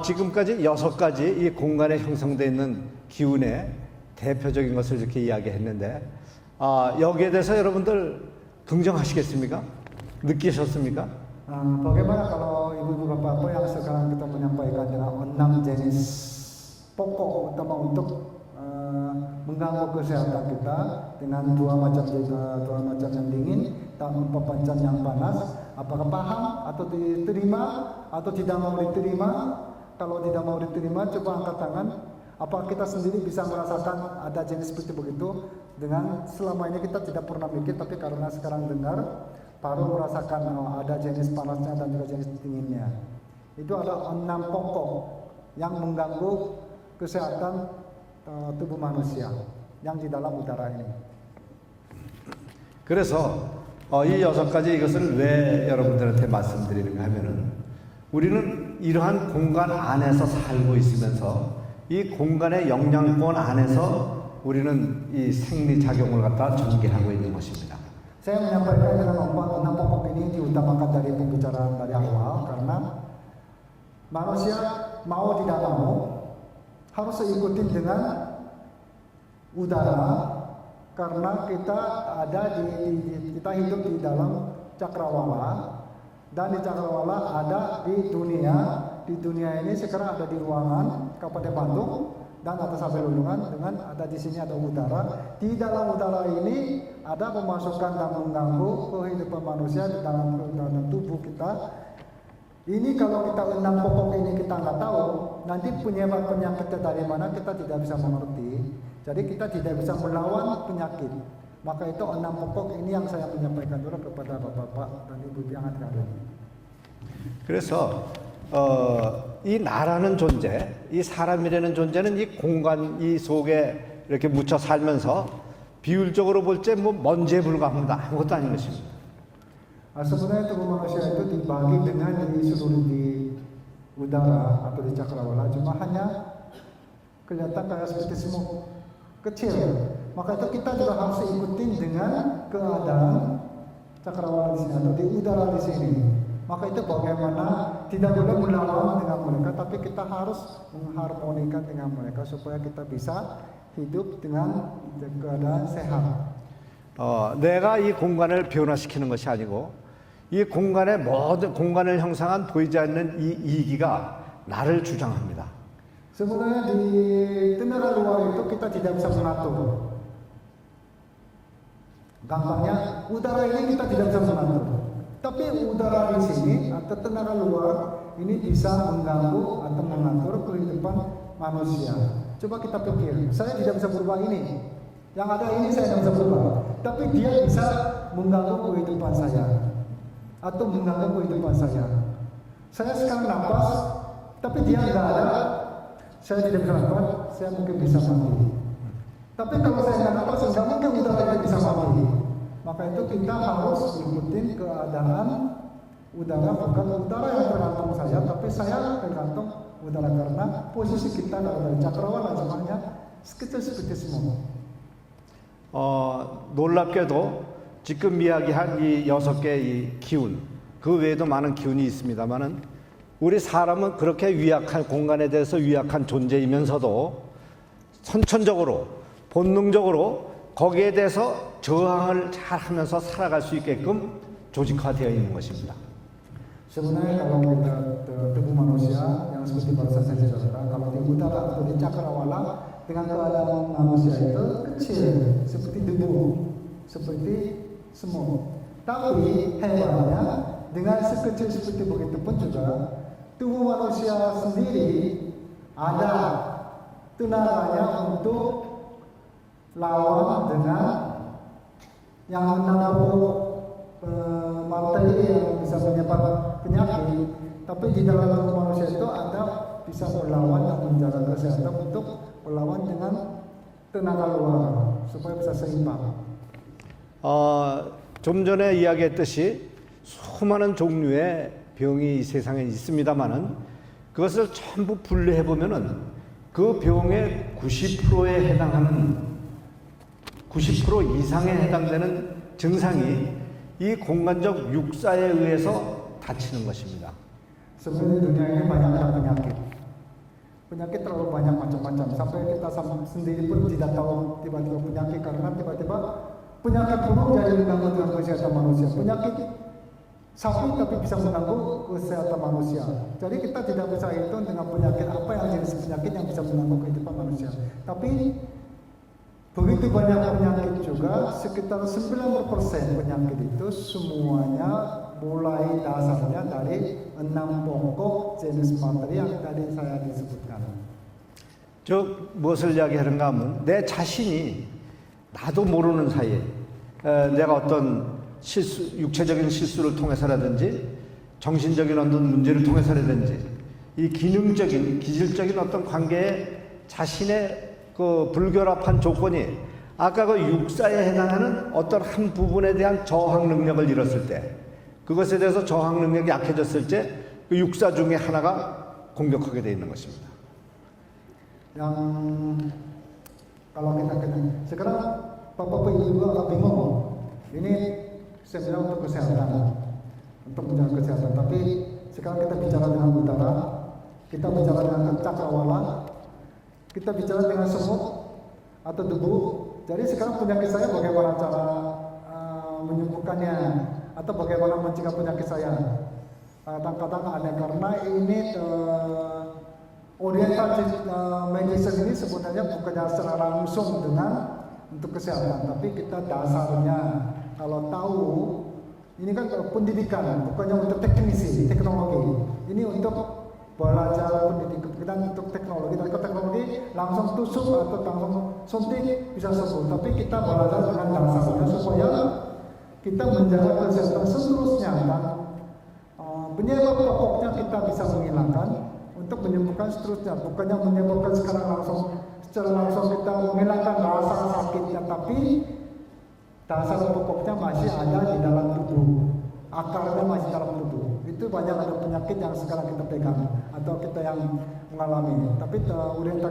지금까지 6가지 이 공간에 형성되어 있는 기운의 대표적인 것을 이렇게 이야기했는데 여기에 대해서 여러분들 긍정하시겠습니까? 느끼셨습니까? Bagaimana kalau ibu-ibu bapak-bapak yang sekarang kita menyampaikan dengan 6 jenis pokok utama untuk mengganggu kesehatan kita dengan dua macam yang dingin dan 4 macam yang panas, apakah paham atau diterima atau tidak mau diterima? Kalau tidak mau diterima, coba angkat tangan. Apakah kita sendiri bisa merasakan ada jenis seperti begitu? Dengan selama ini kita tidak pernah mikir, tapi karena sekarang dengar, baru merasakan ada jenis panasnya dan juga jenis dinginnya. Itu adalah 6 pokok yang mengganggu kesehatan tubuh manusia yang di dalam udara ini. 그래서 이 6가지 이것을 왜 여러분들한테 말씀드리는가 하면은 우리는 이러한 공간 안에서 살고 있으면서 이 공간의 영향권 안에서 우리는 이 생리작용을 갖다 전개하고 있는 것입니다. Saya menyampaikan dengan 6 pokok ini diutamakan dari pembicaraan dari awal karena manusia mau tidak mau harus ikutin dengan udara karena kita kita hidup di dalam cakrawala dan di cakrawala ada di dunia ini sekarang ada di ruangan Kabupaten Bandung dan atas sampai lulungan dengan ada di sini ada udara. Di dalam udara ini ada pemasukan dan mengganggu kehidupan manusia di dalam tubuh kita. Ini kalau kita 6 pokok ini kita nggak tahu, nanti penyakitnya dari mana kita tidak bisa mengerti. Jadi kita tidak bisa melawan penyakit. Maka itu 6 pokok ini yang saya menyampaikan dulu kepada bapak-bapak dan ibu yang ada di sini. 그래서 이 나라는 존재, 이 사람이라는 존재는 이 공간 이 속에 이렇게 묻혀 살면서 비율적으로 볼 때 뭐 먼지에 불과합니다. 아무것도 아닌 것입니다. Sebenarnya tubuh manusia itu dibagi dengan di seluruh di udara atau di cakrawala, cuma hanya kelihatan kayak seperti semut kecil. Maka itu kita juga harus ikutin dengan keadaan cakrawala di sini atau di udara di sini. Maka itu bagaimana tidak boleh melawan dengan mereka, tapi kita harus mengharmonikan dengan mereka supaya kita bisa hidup dengan keadaan sehat. 내가 이 공간을 변화시키는 것이 아니고 이 공간의 모든 공간을 형성한 보이지 않는 이 이기가 나를 주장합니다. Sebenarnya di tenaga luar itu kita tidak bisa mengatur. Gampangnya udara ini kita tidak bisa mengatur. Tapi udara di sini atau tenaga luar ini bisa mengganggu atau mengatur kehidupan manusia. Coba kita pikir, saya tidak bisa berubah ini. Yang ada ini saya tidak bisa berubah. Tapi dia bisa mengganggu kehidupan saya. Atau mengganggu kehidupan saya. Saya sekarang nafas, tapi dia tidak ada. Saya tidak bisa nafas, saya mungkin bisa mati. Tapi kalau saya tidak nafas, tidak mungkin udara itu bisa mati. Maka itu kita harus ikutin keadaan udara, bukan udara yang tergantung saya, tapi saya tergantung udara karena posisi kita dalam cakrawala semuanya sekecil seperti semua. 놀랍게도 지금 이야기한 이 6개의 이 기운, 그 외에도 많은 기운이 있습니다만은 우리 사람은 그렇게 위약한 공간에 대해서 위약한 존재이면서도 선천적으로 본능적으로 거기에 대해서 저항을 잘 하면서 살아갈 수 있게끔 조직화되어 있는 것입니다. Sebenarnya kalau kita tubuh manusia yang seperti bahasa saya saudara, kalau di udara atau di cakrawala dengan keadaan manusia itu kecil seperti debu, seperti semut. Tapi hebatnya dengan sekecil seperti begitu pun juga tubuh manusia sendiri ada tenaganya untuk lawan dengan yang 60 materi yang bisa menyebabkan penyakit, tapi di dalam tubuh manusia itu ada bisa melawan dan menjaga kesehatan untuk lawan dengan tenaga luar supaya bisa seimbang. 좀 전에 이야기했듯이 수많은 종류의 병이 이 세상에 있습니다만은 그것을 전부 분류해 보면은 그 병의 90%에 해당하는 90% 이상에 해당되는 증상이 이 공간적 육사에 의해서 닥치는 것입니다. Sebenarnya dunia ini banyak penyakit. Penyakit terlalu banyak macam-macam sampai kita sendiri pun tidak tahu tiba-tiba penyakit karena tiba-tiba penyakit buruk jadi mengganggu dengan kesehatan manusia. Penyakit sapi tapi bisa mengganggu kesehatan manusia. Jadi kita tidak bisa hitung dengan penyakit apa yang jenis penyakit yang bisa mengganggu kehidupan manusia. Tapi begitu banyak penyakit juga, sekitar 90% penyakit itu semuanya mulai dasarnya dari 6 pokok jenis materi yang tadi saya disebutkan. 즉 무엇을 이야기하는가 하면 내 자신이 나도 모르는 사이에 내가 어떤 육체적인 실수를 통해서라든지 정신적인 어떤 문제를 통해서라든지 이 기능적인 기질적인 어떤 관계에 자신의 그 불결합한 조건이 아까 그 육사에 해당하는 어떤 한 부분에 대한 저항 능력을 잃었을 때 그것에 대해서 저항 능력이 약해졌을 때 그 육사 중에 하나가 공격하게 되어 있는 것입니다. Yang kalau kita sekarang Bapak Ibu agak bingung. Ini saya bilang untuk kesehatan, untuk menjaga kesehatan. Tapi sekarang kita bicara dengan udara, kita bicara dengan cakrawala, kita bicara dengan semut atau debu. Jadi sekarang penyakit saya bagaimana cara menyembuhkannya atau bagaimana mencegah penyakit saya. Kadang-kadang ada karena ini oriental medicine ini sebenarnya bukannya secara langsung dengan untuk kesehatan, tapi kita dasarnya kalau tahu ini kan pendidikan bukannya untuk teknisi teknologi, ini untuk belajar pendidikan untuk teknologi. Dan ke teknologi langsung tusuk atau langsung suntik bisa sembuh, tapi kita belajar dengan dasarnya supaya kita menjaga kesehatan seterusnya dan penyebab pokoknya kita bisa menghilangkan untuk menyembuhkan seterusnya, bukannya menyembuhkan secara langsung kita menghilangkan rasa sakitnya, tapi dasar pokoknya masih ada di dalam tubuh, akarnya masih dalam tubuh. Itu banyak ada penyakit yang sekarang kita pegang atau kita yang mengalami. Tapi oriental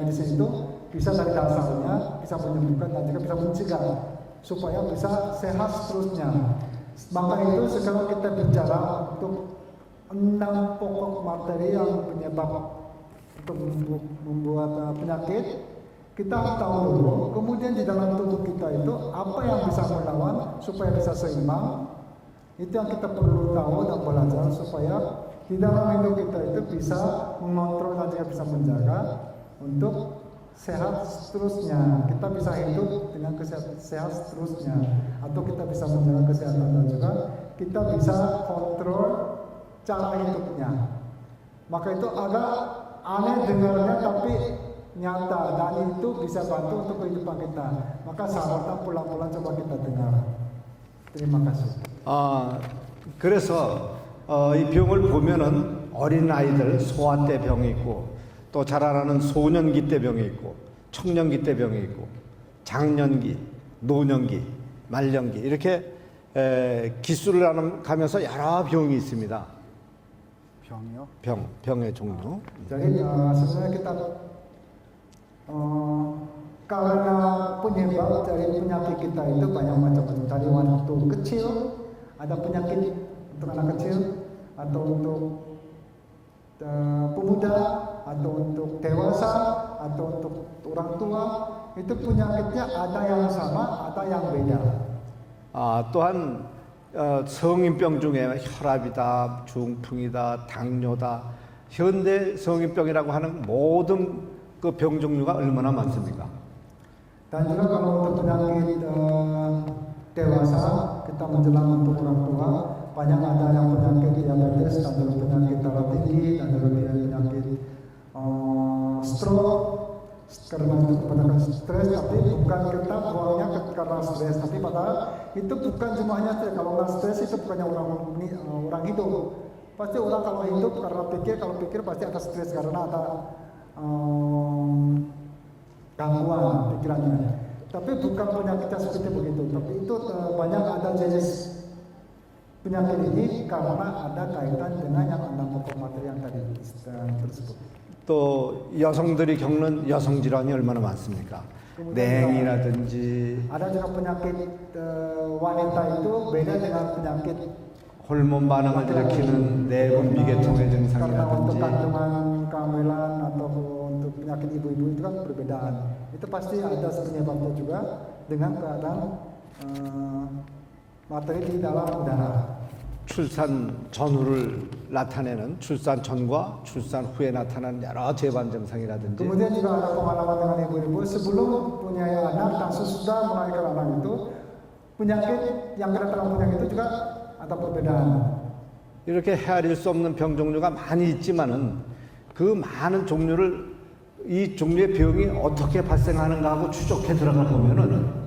medicine itu bisa dari dasarnya bisa menyembuhkan dan juga bisa mencegah supaya bisa sehat seterusnya. Maka itu sekarang kita bicara untuk 6 pokok materi yang penyebab untuk membuat penyakit. Kita tahu dulu, kemudian di dalam tubuh kita itu apa yang bisa melawan supaya bisa seimbang. Itu yang kita perlu tahu dan belajar supaya di dalam hidup kita itu bisa mengontrol dan juga bisa menjaga untuk sehat seterusnya. Kita bisa hidup dengan sehat seterusnya, atau kita bisa menjaga kesehatan dan juga kita bisa kontrol cara hidupnya. Maka itu agak aneh dengarnya tapi nyata dan itu bisa bantu untuk kehidupan kita. Maka sahabatnya pulang-pulang coba kita dengar. Terima kasih. 그래서 이 병을 보면은 어린 아이들 소아 때 병이 있고 또 자라나는 소년기 때 병이 있고 청년기 때 병이 있고 장년기, 노년기, 말년기 이렇게 기수를 가면서 여러 병이 있습니다. 병이요? 병의 종류. Jadi sebenarnya kita karena penyebab dari penyakit kita itu banyak macam-macam. Dari waktu kecil ada penyakit untuk anak kecil atau untuk pemuda atau untuk dewasa atau untuk orang tua, itu penyakitnya ada yang sama, ada yang beda. 또한 성인병 중에 혈압이다, 중풍이다, 당뇨다, 현대 성인병이라고 하는 모든 그 병 종류가 얼마나 많습니까? Dan juga kalau untuk penyakit dewasa, kita menjelang untuk orang tua, banyak ada yang penyakit diabetes, dan juga penyakit darah tinggi, dan juga penyakit stroke, karena itu kebanyakan stres, tapi bukan kita buangnya karena stres, tapi padahal itu bukan cuma hanya stres. Kalau nggak stres itu bukannya orang hidup. Pasti orang kalau hidup karena kalau pikir pasti ada stres karena ada gangguan pikirannya. Tapi bukan penyakitnya seperti begitu. Tapi itu banyak ada jenis penyakit ini karena ada kaitan dengan yang 6 pokok materi yang tadi tersebut. 또 여성들이 겪는 여성 질환이 얼마나 많습니까? 냉이라든지 Ada juga penyakit wanita itu beda dengan penyakit 호르몬 반응을 일으키는 내분 비계통의 karena untuk 증상이라든지 kandungan kehamilan atau untuk penyakit ibu-ibu itu kan perbedaan. Itu pasti ada penyebabnya juga dengan keadaan materi di dalam udara. 출산 전후를 나타내는 출산 전과 출산 후에 나타나는 여러 재반 증상이라든지 Kemudian juga ada pengalaman dengan ibu-ibu sebelum punya anak dan sesudah melahirkan anak itu penyakit yang kedatangan penyakit itu juga ada perbedaan. 이렇게 헤아릴 수 없는 병 종류가 많이 있지만은 그 많은 종류를 이 종류의 병이 어떻게 발생하는가 하고 추적해 들어가 보면은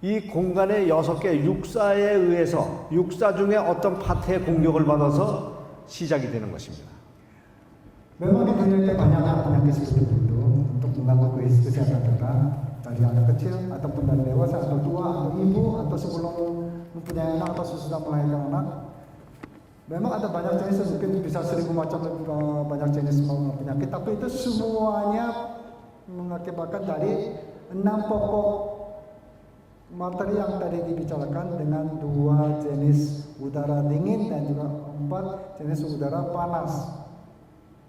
이 공간의 6개 육사에 의해서 육사 중에 어떤 파트의 공격을 받아서 시작이 되는 것입니다. Memang di dunia ini banyak penyakit seperti itu untuk mengganggu kesehatan kita dari anak kecil ataupun dari dewasa atau tua atau ibu atau sebelum mempunyai anak atau sesudah melahirkan anak. Memang ada banyak jenis, mungkin bisa 1000 macam banyak jenis penyakit, tapi itu semuanya mengakibatkan dari 6 pokok materi yang tadi dibicarakan dengan 2 jenis udara dingin dan juga 4 jenis udara panas.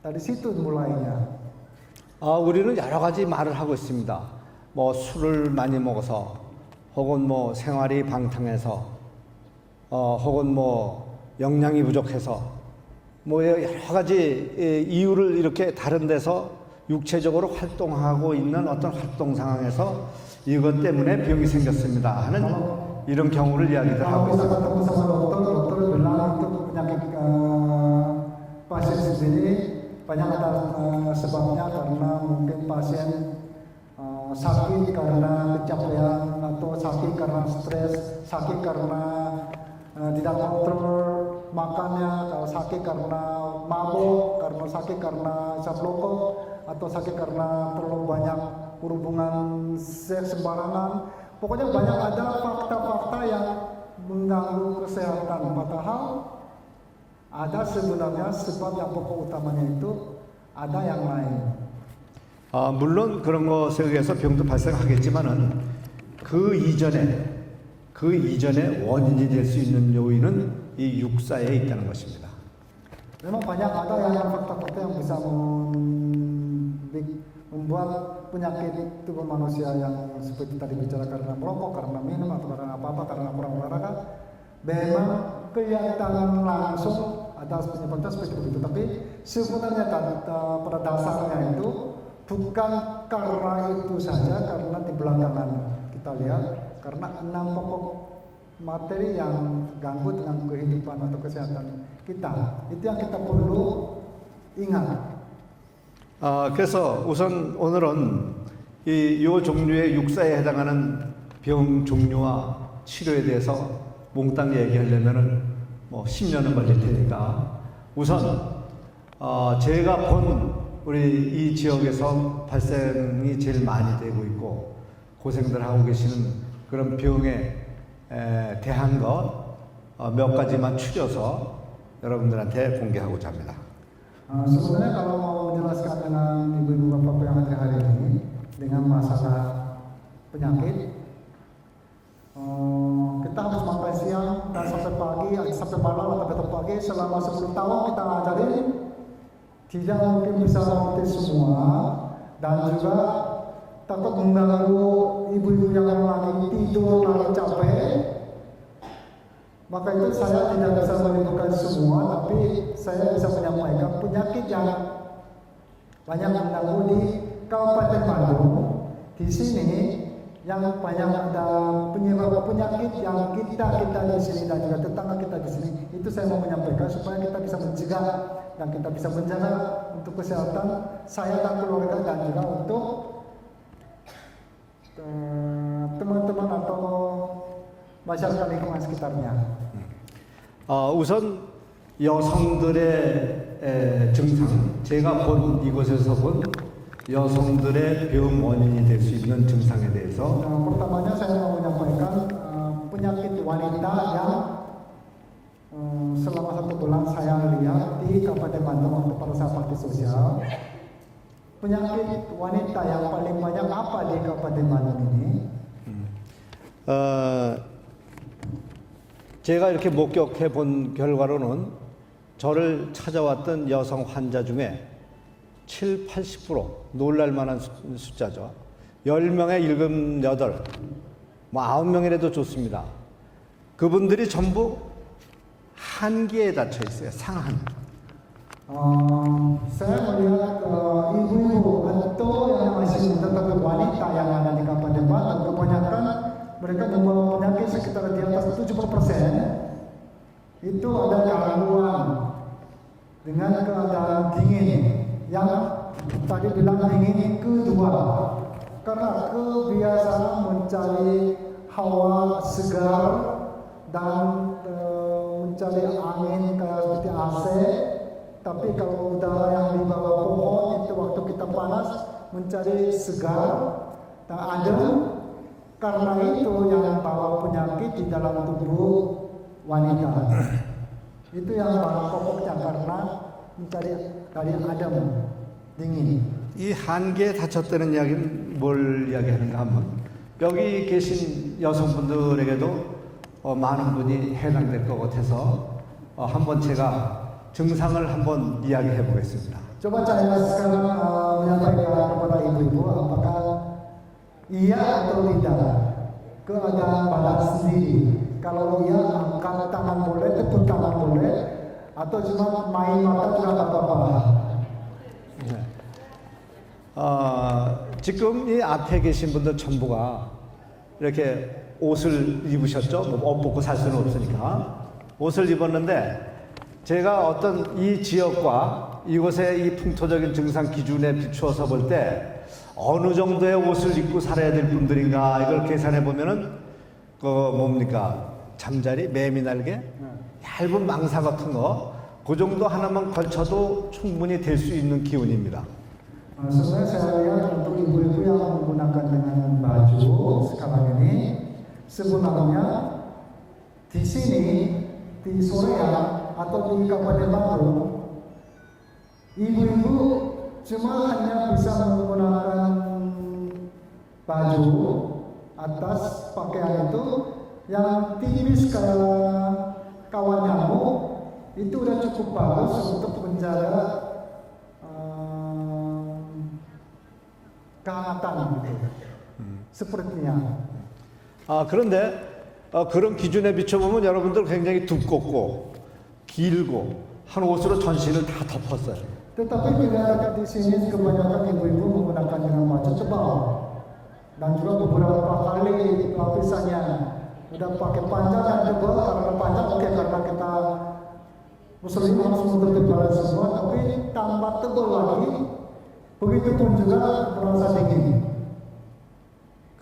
Dari situ mulainya. 우리는 여러 가지 말을 하고 있습니다. 뭐 술을 많이 먹어서 혹은 뭐 생활이 방탕해서 혹은 뭐 영양이 부족해서 뭐 여러 가지 이유를 이렇게 다른 데서 육체적으로 활동하고 있는 어떤 활동 상황에서 이것 때문에 병이 생겼습니다 하는 이런 경우를 이야기를 하고 Kalau kita 있습니다. ketemu sama dokter, dokter bilang itu penyakit pasien sendiri banyak ada sebabnya karena mungkin pasien sakit karena kecapean atau sakit karena stres, sakit karena tidak kontrol makannya, kalau sakit karena mabuk, karena sakit karena isap rokok, atau sakit karena terlalu banyak berhubungan seks sembarangan. Pokoknya banyak ada fakta-fakta yang mengganggu kesehatan. Padahal ada sebenarnya sebab yang pokok utamanya itu ada yang lain. 물론 그런 것에 의해서 병도 발생하겠지만은 그 이전에 원인이 될 수 있는 요인은 이 육사에 있다는 것입니다. Memang banyak ada yang fakta-fakta yang bisa membuat penyakit tubuh manusia yang seperti tadi bicara karena merokok, karena minum atau karena apa-apa, karena kurang olahraga. Memang kelihatan langsung ada penyebabnya seperti itu. Tapi sebenarnya pada dasarnya itu bukan karena itu saja, karena di belakangan kita lihat karena 6 pokok materi yang ganggu dengan kehidupan atau kesehatan kita. Itu yang kita perlu ingat. 그래서 우선 오늘은 이 종류의 육사에 해당하는 병 종류와 치료에 대해서 몽땅 얘기하려면은 뭐 10년은 걸릴 테니까 우선 제가 본 우리 이 지역에서 발생이 제일 많이 되고 있고 고생들 하고 계시는 그런 병에 대한 것 몇 가지만 추려서 여러분들한테 공개하고자 합니다. Sebenarnya kalau mau menjelaskan dengan ibu-ibu bapak yang hadir hari ini dengan masalah penyakit, kita harus makan siang dan sampai pagi, sampai malam atau besok pagi selama 10 tahun kita ngajarin. Tidak mungkin bisa mengerti semua dan juga takut mengganggu ibu-ibu yang lagi tidur lalu capek. Maka itu saya tidak bisa menimbulkan semua, tapi saya bisa menyampaikan penyakit yang banyak mengganggu di Kabupaten Bandung. Di sini yang banyak ada penyebab penyakit yang kita di sini dan juga tetangga kita di sini. Itu saya mau menyampaikan supaya kita bisa mencegah dan kita bisa menjaga untuk kesehatan saya dan keluarga dan juga untuk teman-teman atau masyarakat lingkungan sekitarnya. 우선 여성들의 증상, 제가 본 이곳에서 본 여성들의 병 원인이 될 수 있는 증상에 대해서 Pertamanya saya mau menyampaikan penyakit wanita yang selama 1 bulan saya lihat di Kabupaten Bandung waktu pada saat bakti sosial. Penyakit wanita yang paling banyak apa di Kabupaten Bandung ini? 제가 이렇게 목격해 본 결과로는 저를 찾아왔던 여성 환자 중에 7, 80% 놀랄 만한 숫자죠. 10명에 7, 8, 뭐 9명이라도 좋습니다. 그분들이 전부 한기에 닫혀 있어요. 상한. Saya melihat ibu-ibu atau yang masih muda tapi wanita yang ada di Kabupaten Bandung kebanyakan mereka membawa penyakit sekitar di atas 70%. Itu ada gangguan dengan keadaan dingin yang tadi bilang dingin kedua karena kebiasaan mencari hawa segar dan mencari angin kayak seperti AC. Tapi kalau udara yang di bawah pohon itu waktu kita panas mencari segar dan adem, karena itu yang bawa penyakit di dalam tubuh wanita. Itu yang bawa pokoknya karena mencari dari adem, dingin. 이 한계에 닫혔다는 이야기는 뭘 이야기하는가 하면 여기 계신 여성분들에게도 많은 분이 해당될 것 같아서 한번 제가 증상을 한번 이야기해 보겠습니다. Coba saya sekarang menyampaikan kepada ibu-ibu apakah iya atau tidak keadaan badan sendiri. Kalau iya angkat tangan boleh, tepuk tangan boleh, atau cuma main mata juga tak apa-apa. 지금 이 앞에 계신 분들 전부가 이렇게 옷을 입으셨죠? 뭐 옷 벗고 살 수는 없으니까 옷을 입었는데 제가 어떤 이 지역과 이곳의 이 풍토적인 증상 기준에 비추어서 볼 때 어느 정도의 옷을 입고 살아야 될 분들인가 이걸 계산해 보면은 그 뭡니까 잠자리, 매미 날개, 얇은 망사 같은 거 그 정도 하나만 걸쳐도 충분히 될 수 있는 기운입니다. Sebenarnya saya lihat untuk ibu-ibu yang menggunakan dengan baju sekarang ini sebenarnya di sini di Soreang atau di Kabupaten Bandung, ibu-ibu cuma hanya bisa menggunakan baju atas pakaian itu yang tipis kayak kawan nyamuk itu udah cukup bagus untuk menjaga kehangatan gitu. Sepertinya. 그런데 그런 기준에 비춰보면 여러분들 굉장히 두껍고 길고 한 옷으로 전신을 다 덮었어요. Tetapi kelihatan di sini kebanyakan ibu-ibu menggunakan dengan baju tebal dan juga beberapa kali lapisannya udah pakai panjang dan tebal karena panjang oke karena kita muslim harus menutup semua tapi tambah tebal lagi begitupun juga merasa dingin.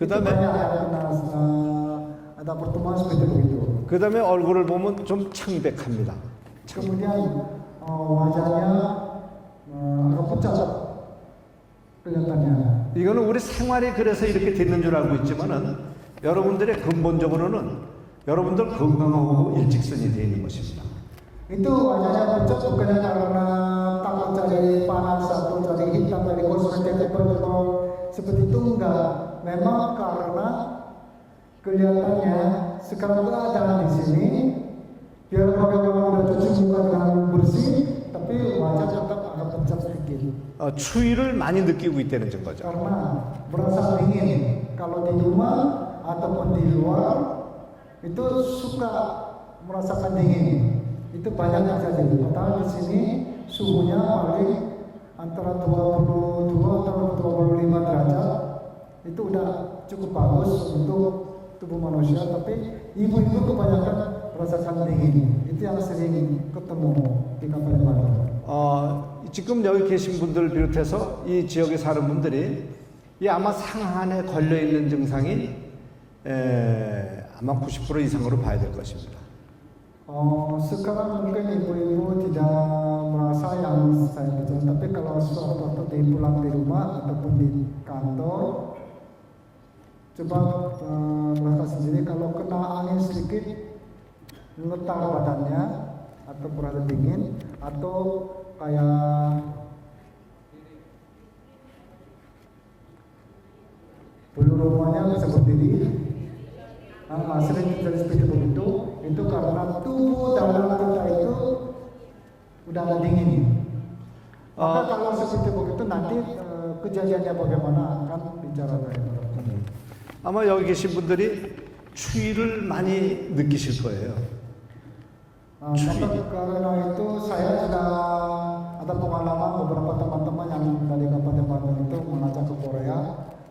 그다음에 ada pertemuan seperti itu. 그다음에 얼굴을 보면 좀 창백합니다. Kemudian wajahnya agak pucat kelihatannya. 이거는 우리 생활이 그래서 이렇게 됐는 줄 알고 있지만은 여러분들의 근본적으로는 여러분들 건강하고 일직선이 되어 있는 것입니다. Itu wajahnya pucat bukan karena takut cari panas atau cari hitam dari kosmetik seperti itu enggak. Memang karena kelihatannya sekarang keadaan di sini biar bagaimana udah cuci muka dengan bersih tapi wajah tetap agak pucat sedikit. 추위를 많이 느끼고 있다는 증거죠. Karena merasa dingin. Kalau di rumah ataupun di luar itu suka merasakan dingin. Itu banyak terjadi. Padahal di sini suhunya paling antara 22 atau 25 derajat. Itu udah cukup bagus untuk tubuh manusia. Tapi ibu-ibu kebanyakan merasakan dingin. Itu yang sering ketemu di Kabupaten Bandung. 지금 여기 계신 분들 비롯해서 이 지역에 사는 분들이 이 아마 상한에 걸려 있는 증상이 아마 90% 이상으로 봐야 될 것입니다. Sekarang mungkin ibu-ibu tidak merasa yang saya bicara, tapi kalau suatu waktu di pulang di rumah ataupun di kantor, coba merasa sendiri kalau kena angin sedikit gemetar badannya atau merasa dingin atau kayak bulu rumahnya bisa berdiri. Sering terjadi seperti begitu, itu karena tubuh dalam kita itu udah ada dingin. Maka kalau seperti begitu nanti kejadiannya bagaimana akan bicara lain. 아마 여기 계신 분들이 추위를 많이 느끼실 거예요. Maka karena itu saya sudah ada pengalaman beberapa teman-teman yang dari Kabupaten Bandung itu mengajak ke Korea.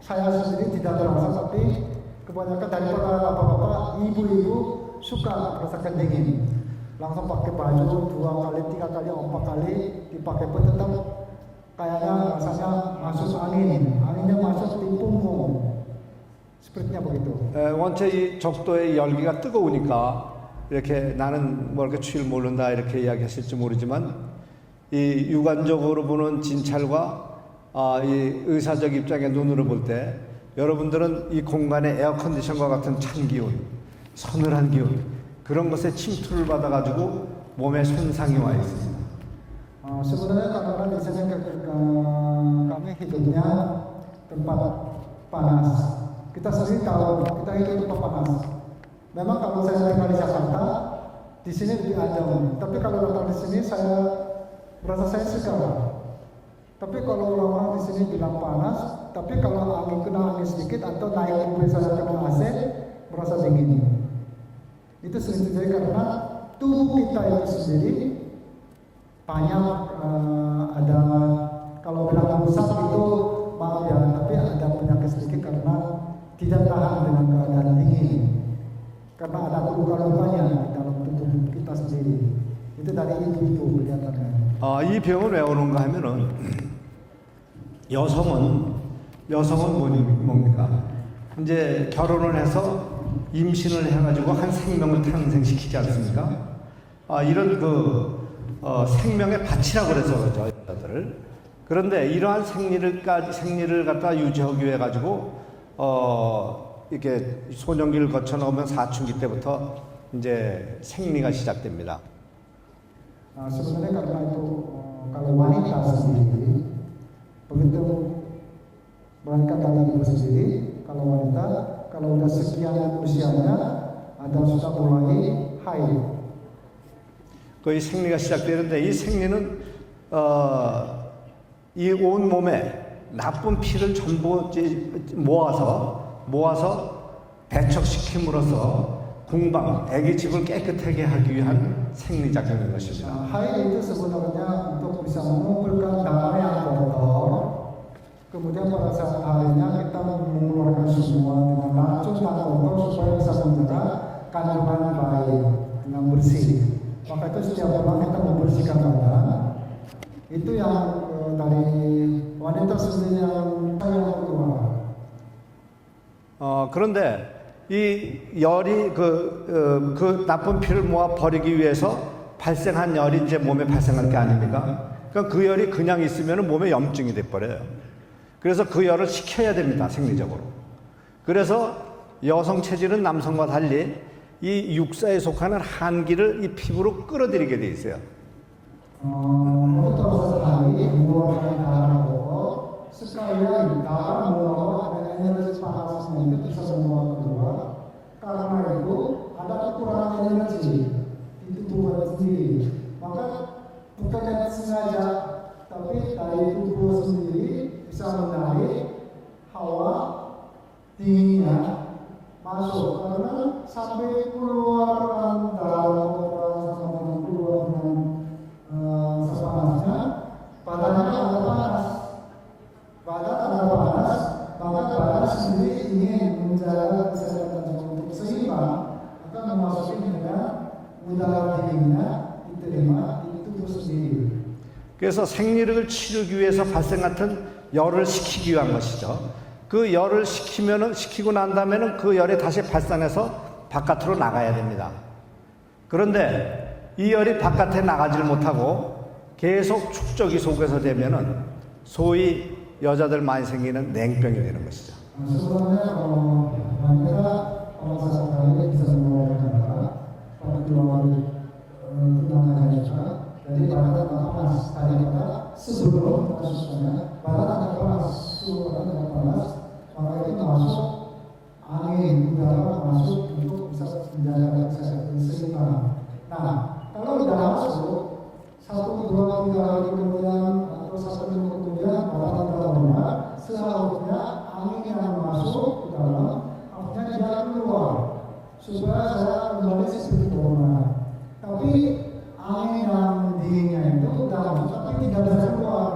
Saya sendiri tidak terasa, tapi kebanyakan daripada bapak-bapak, ibu-ibu suka merasakan dingin. Langsung pakai baju 2 kali, 3 kali, 4 kali dipakai pun tetap kayaknya rasanya masuk angin, anginnya masuk di punggung. Sepertinya begitu. 원체 이 적도의 열기가 뜨거우니까 이렇게 나는 뭐 이렇게 추위를 모른다 이렇게 이야기하실지 모르지만 이 육안적으로 보는 진찰과 이 의사적 입장의 눈으로 볼 때 여러분들은 이 공간의 에어컨디션과 같은 찬 기운, 서늘한 기운 그런 것에 침투를 받아가지고 몸에 손상이 와 있습니다. Sebenarnya karena di sini kami hidupnya tempat panas. Kita sendiri tahu kita hidup tempat panas. Memang kalau saya tinggal di Jakarta, di sini lebih adem. Tapi kalau datang di sini saya merasa saya suka. Tapi kalau orang-orang di sini bilang panas, tapi kalau angin kena angin sedikit atau naik mobil saya kena AC, merasa dingin. Itu sering terjadi karena tubuh kita itu sendiri banyak ada kalau bilang rusak itu maaf ya, tapi ada penyakit sedikit karena tidak tahan dengan keadaan dingin. Karena ada luka-lukanya di dalam tubuh kita sendiri. Itu dari itu kelihatannya. 이 병은 왜 오는가 하면은 여성은 뭡니까? 이제 결혼을 해서 임신을 해가지고 한 생명을 탄생시키지 않습니까? 이런 생명의 밭이라고 그래서 그러죠, 여자들을. 그런데 이러한 생리를 갖다 유지하기 위해 가지고 이렇게 소년기를 거쳐 나오면 사춘기 때부터 이제 생리가 시작됩니다. Sebenarnya karena itu kalau wanita sendiri begitu berangkat dalam ibu sendiri, kalau wanita kalau udah sekian usianya ada sudah mulai haid. 이 생리가 시작되는데 이 생리는 이 온 몸에 나쁜 피를 전부 모아서 배척시킴으로써 궁방, 아기 집을 깨끗하게 하기 위한 생리작용인 것입니다. Haid itu sebenarnya untuk bisa mengumpulkan darah yang kotor. Kemudian pada saat harinya kita mengeluarkan semua dengan racun dan kotor supaya bisa mencegah kandungan bayi dengan bersih. Maka itu setiap bulan kita membersihkan badan. Itu yang dari wanita sendiri yang keluar. 그런데 이 열이 그 나쁜 피를 모아 버리기 위해서 발생한 열이 이제 몸에 발생할 게 아닙니까? 그러니까 그 열이 그냥 있으면 몸에 염증이 돼버려요. 그래서 그 열을 식혀야 됩니다, 생리적으로. 그래서 여성 체질은 남성과 달리 이 육사에 속하는 한기를 이 피부로 끌어들이게 돼 있어요. Sekalian darah membawa ada energi panasnya itu bisa membawa keluar. Karena itu ada kekurangan energi di tubuh sendiri. Maka bukan yang sengaja, tapi dari tubuh sendiri bisa menarik hawa dinginnya masuk. Karena sampai keluarkan darah sampai keluar dengan sepanasnya, badannya ada panas. Badan ada panas, maka badan sendiri ingin menjaga kesehatan jantung seimbang, akan memasuki dengan udara dinginnya diterima di tubuh sendiri. 그래서 생리를 치르기 위해서 발생하던 열을 식히기 위한 것이죠. 그 열을 식히고 난 다음에는 그 열이 다시 발산해서 바깥으로 나가야 됩니다. 그런데 이 열이 바깥에 나가질 못하고 계속 축적이 속에서 되면은 소위 여자들 많이 생기는 냉병이 되는 것이죠. Sebenarnya kalau wanita pada saat hamil bisa mengeluarkan darah pada keluar tunangan mereka. Jadi badan agak panas daripada sebelum kasusnya badan agak panas, suhu badan agak panas, maka itu masuk angin udara masuk untuk bisa menjaga kesehatan seimbang. Nah, kalau tidak masuk 1, 2, 3 hari kemudian atau 1 minggu kemudian badan sudah normal, seharusnya angin yang masuk ke dalam artinya dia keluar supaya saya kembali seperti normal. Tapi angin yang dinginnya itu sudah masuk tapi tidak bisa keluar.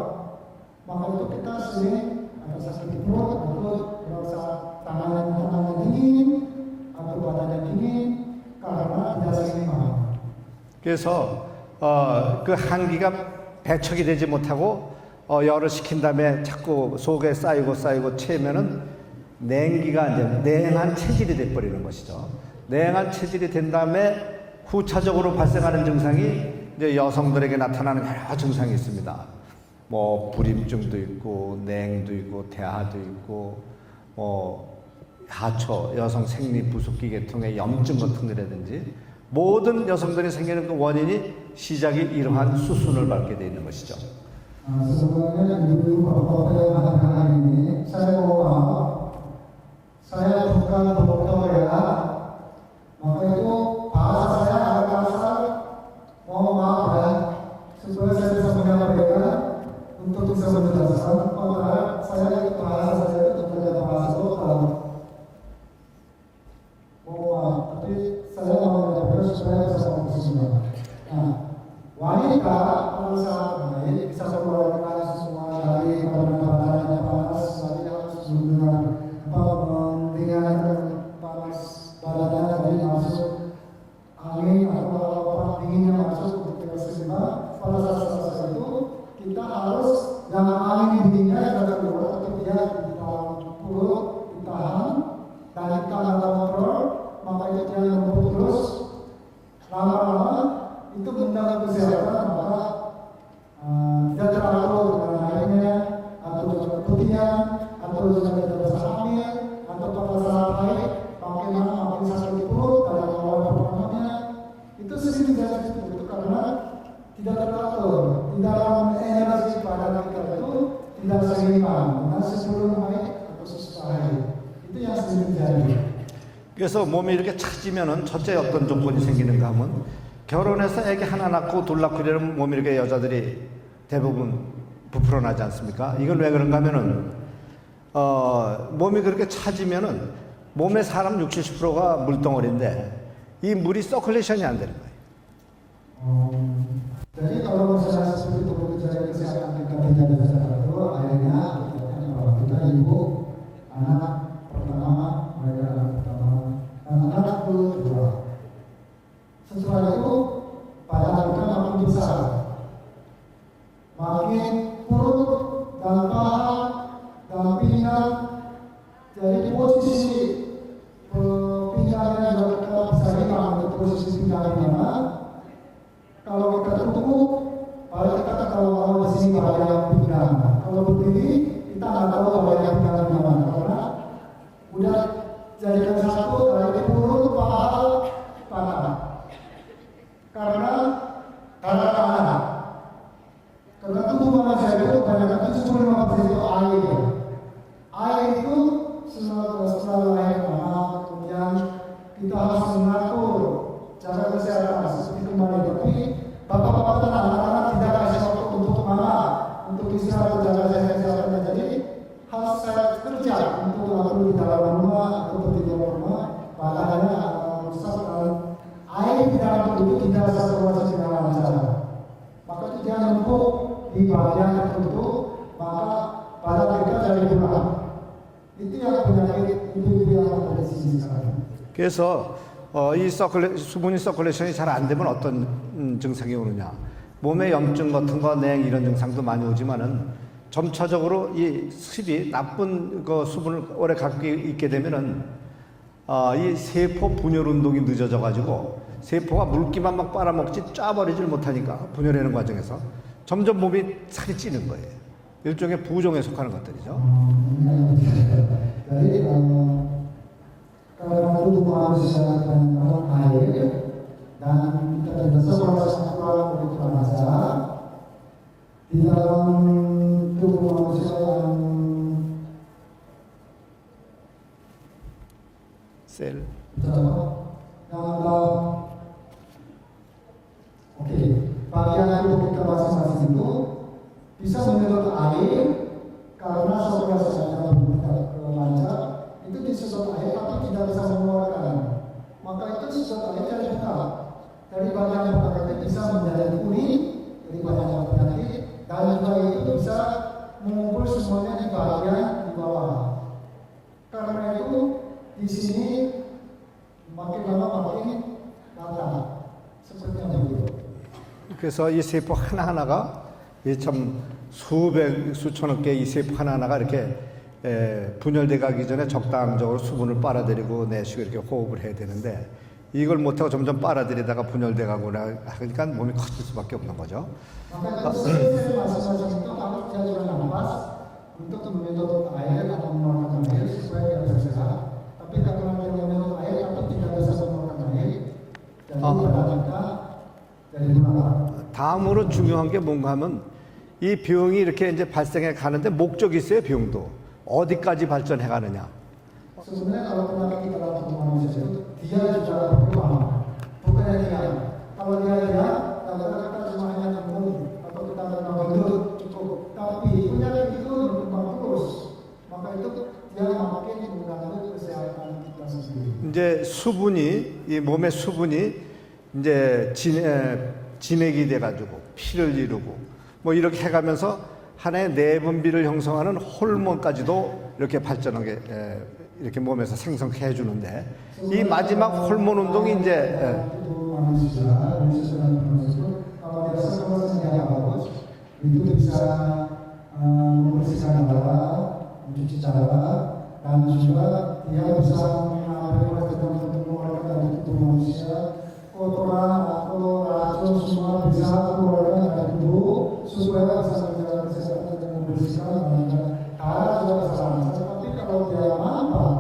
Maka itu kita sering ada sakit perut atau merasa tangannya dingin atau badannya dingin karena tidak seimbang. 그래서 그 한기가 배척이 되지 못하고 열을 식힌 다음에 자꾸 속에 쌓이고 채면은 냉기가 이제 냉한 체질이 돼버리는 것이죠. 냉한 체질이 된 다음에 후차적으로 발생하는 증상이 이제 여성들에게 나타나는 여러 증상이 있습니다. 뭐 불임증도 있고 냉도 있고 대하도 있고 하초 여성 생리 부속기 계통의 염증 같은 거라든지 모든 여성들이 생기는 그 원인이 시작이 이러한 수순을 밟게 되어 있는 것이죠. Sebenarnya ibu bapak yang hari ini saya mau saya bukan dokter ya, maka itu bahasa saya agak kasar, mohon maaf ya, supaya saya bisa menyampaikan untuk bisa menjelaskan, maka saya itu bahasa saya itu bukan bahasa lokal. Mohon maaf, tapi saya mau menyampaikan supaya bisa mempersiapkan. Nah, wanita pada saat haid bisa mengeluarkan semua dari badannya panas, dari harus dengan mendinginkan panas badannya dari masuk angin atau apa dinginnya masuk untuk tidak seimbang. Pada saat itu kita harus jangan angin dinginnya tidak keluar, tapi dia di dalam perut ditahan dan kita nggak kontrol, maka itu dia lembut terus lama-lama itu mengganggu kesehatan, maka tidak terlalu dengan airnya atau dengan keputihan atau juga tidak bisa hamil atau pada saat haid makin lama makin sakit perut dalam awal pertamanya itu sering terjadi seperti itu karena tidak teratur di dalam energi pada kita itu tidak seimbang dengan sebelum haid atau sesudah haid itu yang sering terjadi. 그래서 몸이 이렇게 차지면은 첫째 어떤 조건이 생기는가 하면 결혼해서 애기 하나 낳고 둘 낳고 이러면 몸이 이렇게 여자들이 대부분 부풀어나지 않습니까? 이건 왜 그런가 하면은 몸이 그렇게 차지면은 몸의 사람 60, 70%가 물덩어리인데 이 물이 서큘레이션이 안 되는 거예요. Jadi kalau misalnya seperti itu menjaga kesehatan kita tidak bisa teratur, akhirnya kita ibu anak pertama, mereka anak pertama, dan anak kedua. Setelah itu badan kita makin besar, makin perut dan paha dan pinggang. Jadi posisi pinggangnya juga kita bisa hilang untuk posisi pinggang di mana. Kalau kita tutup, paling kita kalau mau di sini bagian pinggang. Kalau berdiri, kita nggak tahu bagian pinggang di mana karena udah jadikan satu dari perut, paha, tangan. Karena anak. Karena tubuh manusia itu kebanyakan 75% itu air. Air itu setelah lahir anak, kemudian kita harus mengatur cara kesehatan seperti kembali. Tapi bapak-bapak dan anak-anak tidak kasih waktu untuk mana, untuk istirahat jaga kesehatan. Jadi harus saya kerja untuk atur di dalam rumah atau di luar rumah, badannya rusak dan air di dalam tubuh itu tidak bisa keluar dengan lancar. Maka itu dia numpuk di bagian tertentu, maka badan kita jadi berat. Itu yang penyakit ibu-ibu yang ada di sini sekarang. 그래서 이 수분이 서큘레이션이 잘 안 되면 어떤 증상이 오느냐? 몸에 염증 같은 거, 냉 이런 증상도 많이 오지만은 점차적으로 이 습이 나쁜 그 수분을 오래 갖고 있게 되면은 이 세포 분열 운동이 늦어져 가지고 세포가 물기만 막 빨아먹지 짜버리질 못하니까 분열하는 과정에서 점점 몸이 살이 찌는 거예요. 일종의 부종에 속하는 것들이죠. Jadi karena itu manusia dengan air dan kita tidak seberapa kurang begitu bahasa di dalam tubuh manusia 셀. Oke, bagian tubuh kita masing-masing itu bisa menyedot air karena saudara-saudara kita lancar itu disedot air tapi tidak bisa mengeluarkan. Maka itu disedot air dari buka. Dari bagian buka itu bisa menjadi kuning, dari bagian penyakit, dan juga itu bisa mengumpul semuanya di bagian di bawah. Karena itu di sini makin lama makin datang seperti yang begitu. 그래서 이 세포 하나하나가 참 수백, 수천억 개의 이 세포 하나하나가 이렇게 분열돼 가기 전에 적당적으로 수분을 빨아들이고 내쉬고 이렇게 호흡을 해야 되는데 이걸 못하고 점점 빨아들이다가 분열돼 가고 하니까 몸이 커질 수밖에 없는 거죠. Maka itu masing-masing itu harus jalan nafas untuk menyedot air atau mengeluarkan air supaya dia bisa sehat. Tapi karena dia menyedot air tapi tidak bisa mengeluarkan air, jadi pada kita jadi gimana? 다음으로 중요한 게 뭔가 하면 이 병이 이렇게 이제 발생해 가는데 목적이 있어요, 병도. 어디까지 발전해 가느냐. Sebenarnya kalau penyakit dalam tubuh manusia itu dia juga berkembang, bukan dia. Kalau dia kita cuma hanya nyambung atau kita gendut cukup, tapi penyakit itu berkembang terus, maka itu dia makin mengganggu kesehatan kita sendiri. 이제 수분이 이 몸의 수분이 이제 진액이 돼 가지고 피를 이루고 뭐 이렇게 해 가면서 하나의 내분비를 형성하는 호르몬까지도 이렇게 발전하게 이렇게 몸에서 생성해 주는데 이 마지막 호르몬 운동이 이제 itu bisa membersihkan darah, mencuci darah, dan juga dia bisa mengeluarkan dari tubuh manusia kotoran atau racun semua bisa keluarkan dari tubuh supaya bisa menjaga kesehatan dan membersihkan dan darah juga bisa lancar. Tapi kalau dia mampat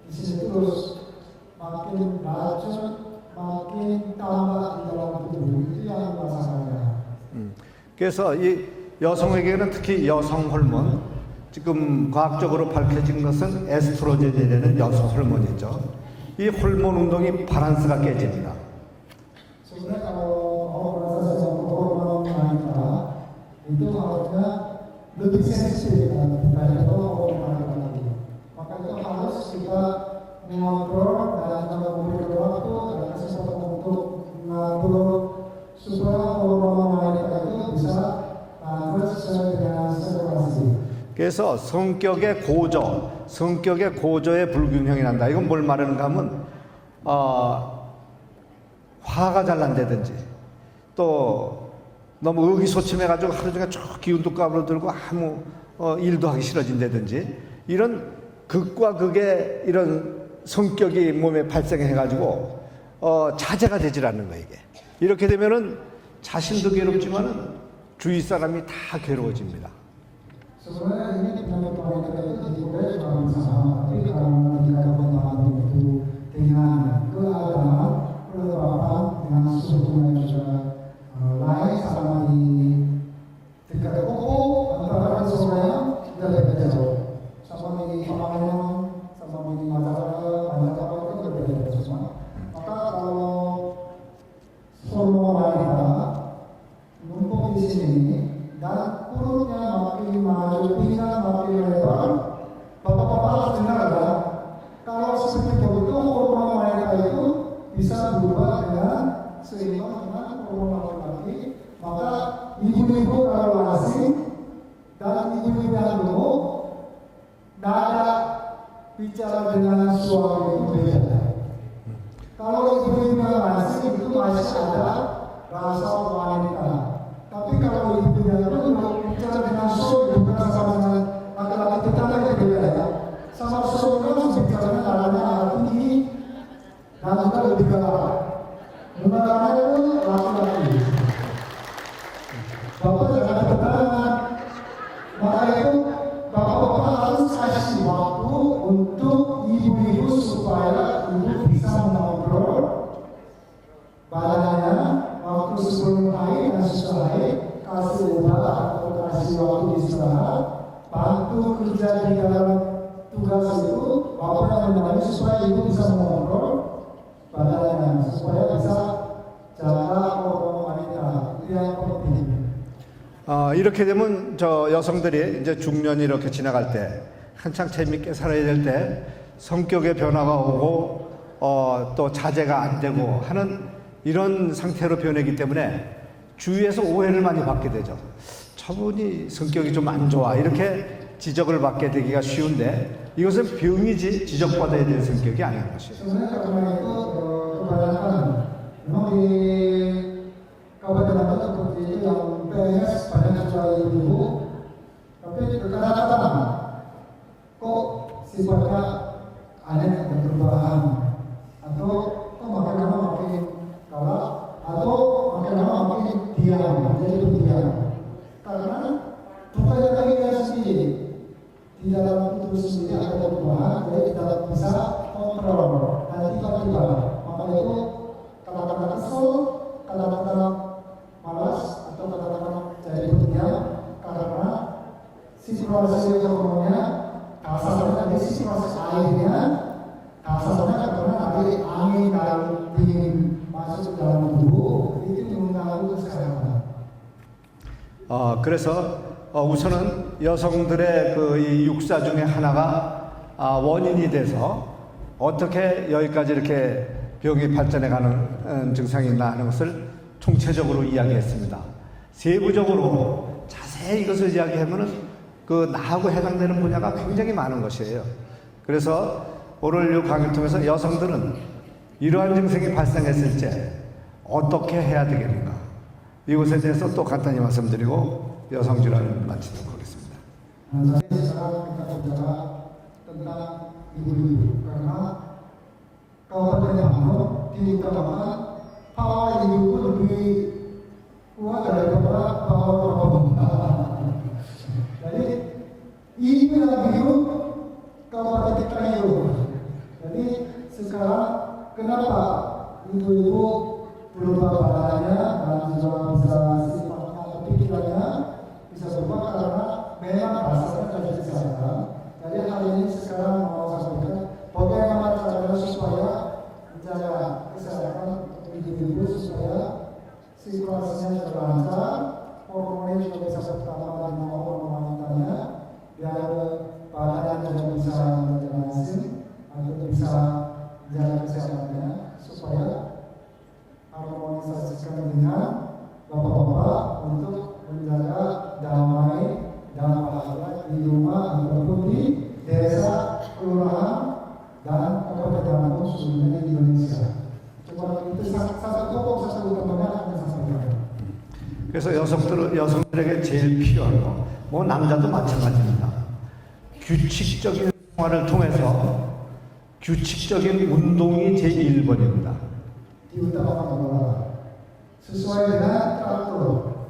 di sini terus makin racun makin tambah di dalam tubuh itu yang masalahnya. 그래서 이 여성에게는 특히 여성 호르몬 지금 과학적으로 밝혀진 것은 에스트로겐이라는 여성 호르몬이죠. 이 호르몬 운동이 밸런스가 깨집니다. Sebenarnya kalau hormon wanita itu harusnya lebih sensitif daripada hormon laki-laki. Maka itu harus kita mengontrol dan juga memberikan waktu dan kesempatan untuk mengatur supaya hormon wanita itu bisa sesuai dengan sirkulasi. 그래서 성격의 고저의 불균형이 난다. 이건 뭘 말하는가 하면 화가 잘 난다든지 또 너무 의기소침해가지고 하루 종일 쭉 기운도 까불어들고 아무 일도 하기 싫어진다든지 이런 극과 극의 이런 성격이 몸에 발생해가지고 자제가 되질 않는 거예요. 이게 이렇게 되면은 자신도 괴롭지만은 주위 사람이 다 괴로워집니다. Sebenarnya ini penyakit wanita itu tidak cuma sama, tapi karena kita bertahan itu dengan keadaan, kelembapan, dengan suhu yang juga lain sama di tingkat kuku antara semuanya tidak berbeda jauh. Sama di Pamanuan, sama di Majapahit itu berbeda semua. Maka kalau hormon wanita numpuk di sini dan perutnya makin maju, pinggang makin lebar. Bapak-bapak harus dengar ya, kalau seperti itu hormon wanita itu bisa berubah dengan seimbang dengan hormon laki-laki. Maka ibu-ibu kalau asing dan ibu-ibu yang dulu nada bicara dengan suami itu beda. Kalau ibu-ibu yang asing itu masih ada rasa wanita. Tapi kalau ibu yang dulu bicara dengan suami bukan sama dengan laki-laki tetangga itu beda ya. Sama suami kan bicara nadanya agak tinggi dan juga lebih galak. Mengenalnya itu laki-laki. Bapak jangan bertangan Maka itu Bapak-bapak harus kasih waktu untuk ibu-ibu supaya ibu bisa mengontrol badannya waktu sebelum haid dan sesudah haid, kasih obat atau kasih waktu istirahat, bantu kerja di dalam tugas itu, bapak yang menemani supaya ibu bisa mengontrol badannya, supaya bisa jaga hormon wanita. Itu yang penting. 이렇게 되면 저 여성들이 이제 중년이 이렇게 지나갈 때 한창 재밌게 살아야 될 때 성격의 변화가 오고 또 자제가 안 되고 하는 이런 상태로 변하기 때문에 주위에서 오해를 많이 받게 되죠. 저분이 성격이 좀 안 좋아 이렇게 지적을 받게 되기가 쉬운데 이것은 병이지 지적받아야 될 성격이 아닌 것이에요. Sebenarnya karena itu kebanyakan memang di kabupaten Banten seperti itu yang PNS banyak sudah ibu, tapi kadang-kadang kok sifatnya aneh dan perubahan, atau kok makin lama makin kalah, atau makin lama makin diam, jadi pendiam. Karena bukannya lagi dia sendiri di dalam tubuh sendiri ada perubahan, jadi tidak bisa kontrol dan tiba-tiba maka itu kata-kata kesel, kata-kata malas atau kata-kata jadi pendiam karena situasi hormonnya kasarnya dari situasi airnya kasarnya karena ada angin dan dingin masuk dalam tubuh itu mengganggu kesehatan. 그래서 우선은 여성들의 그 이 육사 중에 하나가 원인이 돼서 어떻게 여기까지 이렇게 병이 발전해 가는 증상이 있나 하는 것을 총체적으로 이야기했습니다. 세부적으로 자세히 이것을 이야기하면은 그 나하고 해당되는 분야가 굉장히 많은 것이에요. 그래서 오늘 이 강의를 통해서 여성들은 이러한 증상이 발생했을 때 어떻게 해야 되겠는가 이것에 대해서 또 간단히 말씀드리고 여성 질환을 마치도록 하겠습니다. Jadi sekarang kita bicara tentang ibu-ibu karena Kabupaten Banten diutamakan power ibu lebih kuat daripada power bapak. Jadi ibu yang hidup Kabupaten kita hidup. Jadi sekarang kenapa ibu-ibu berubah badannya dan juga bisa sifatnya atau pikirannya bisa berubah karena memang dasarnya dari kesehatan. Jadi hal ini sekarang mau sampaikan bagaimana caranya supaya menjaga kesehatan ibu-ibu supaya situasinya lancar, hormonnya juga bisa bertambah dengan hormon wanitanya, biar badannya juga bisa berhasil atau bisa menjaga kesehatannya supaya harmonisasikan dengan bapak-bapak untuk menjaga damai dan bahagia di rumah ataupun di desa, kelurahan dan kabupaten Banten seluruhnya di Indonesia. Coba itu satu pokok satu utamanya yang saya sampaikan. 그래서 여성들에게 제일 필요한 거, 뭐 남자도 마찬가지입니다. 규칙적인 생활을 통해서 규칙적인 운동이 제일 1번입니다. Diutamakan olahraga sesuai dengan teratur,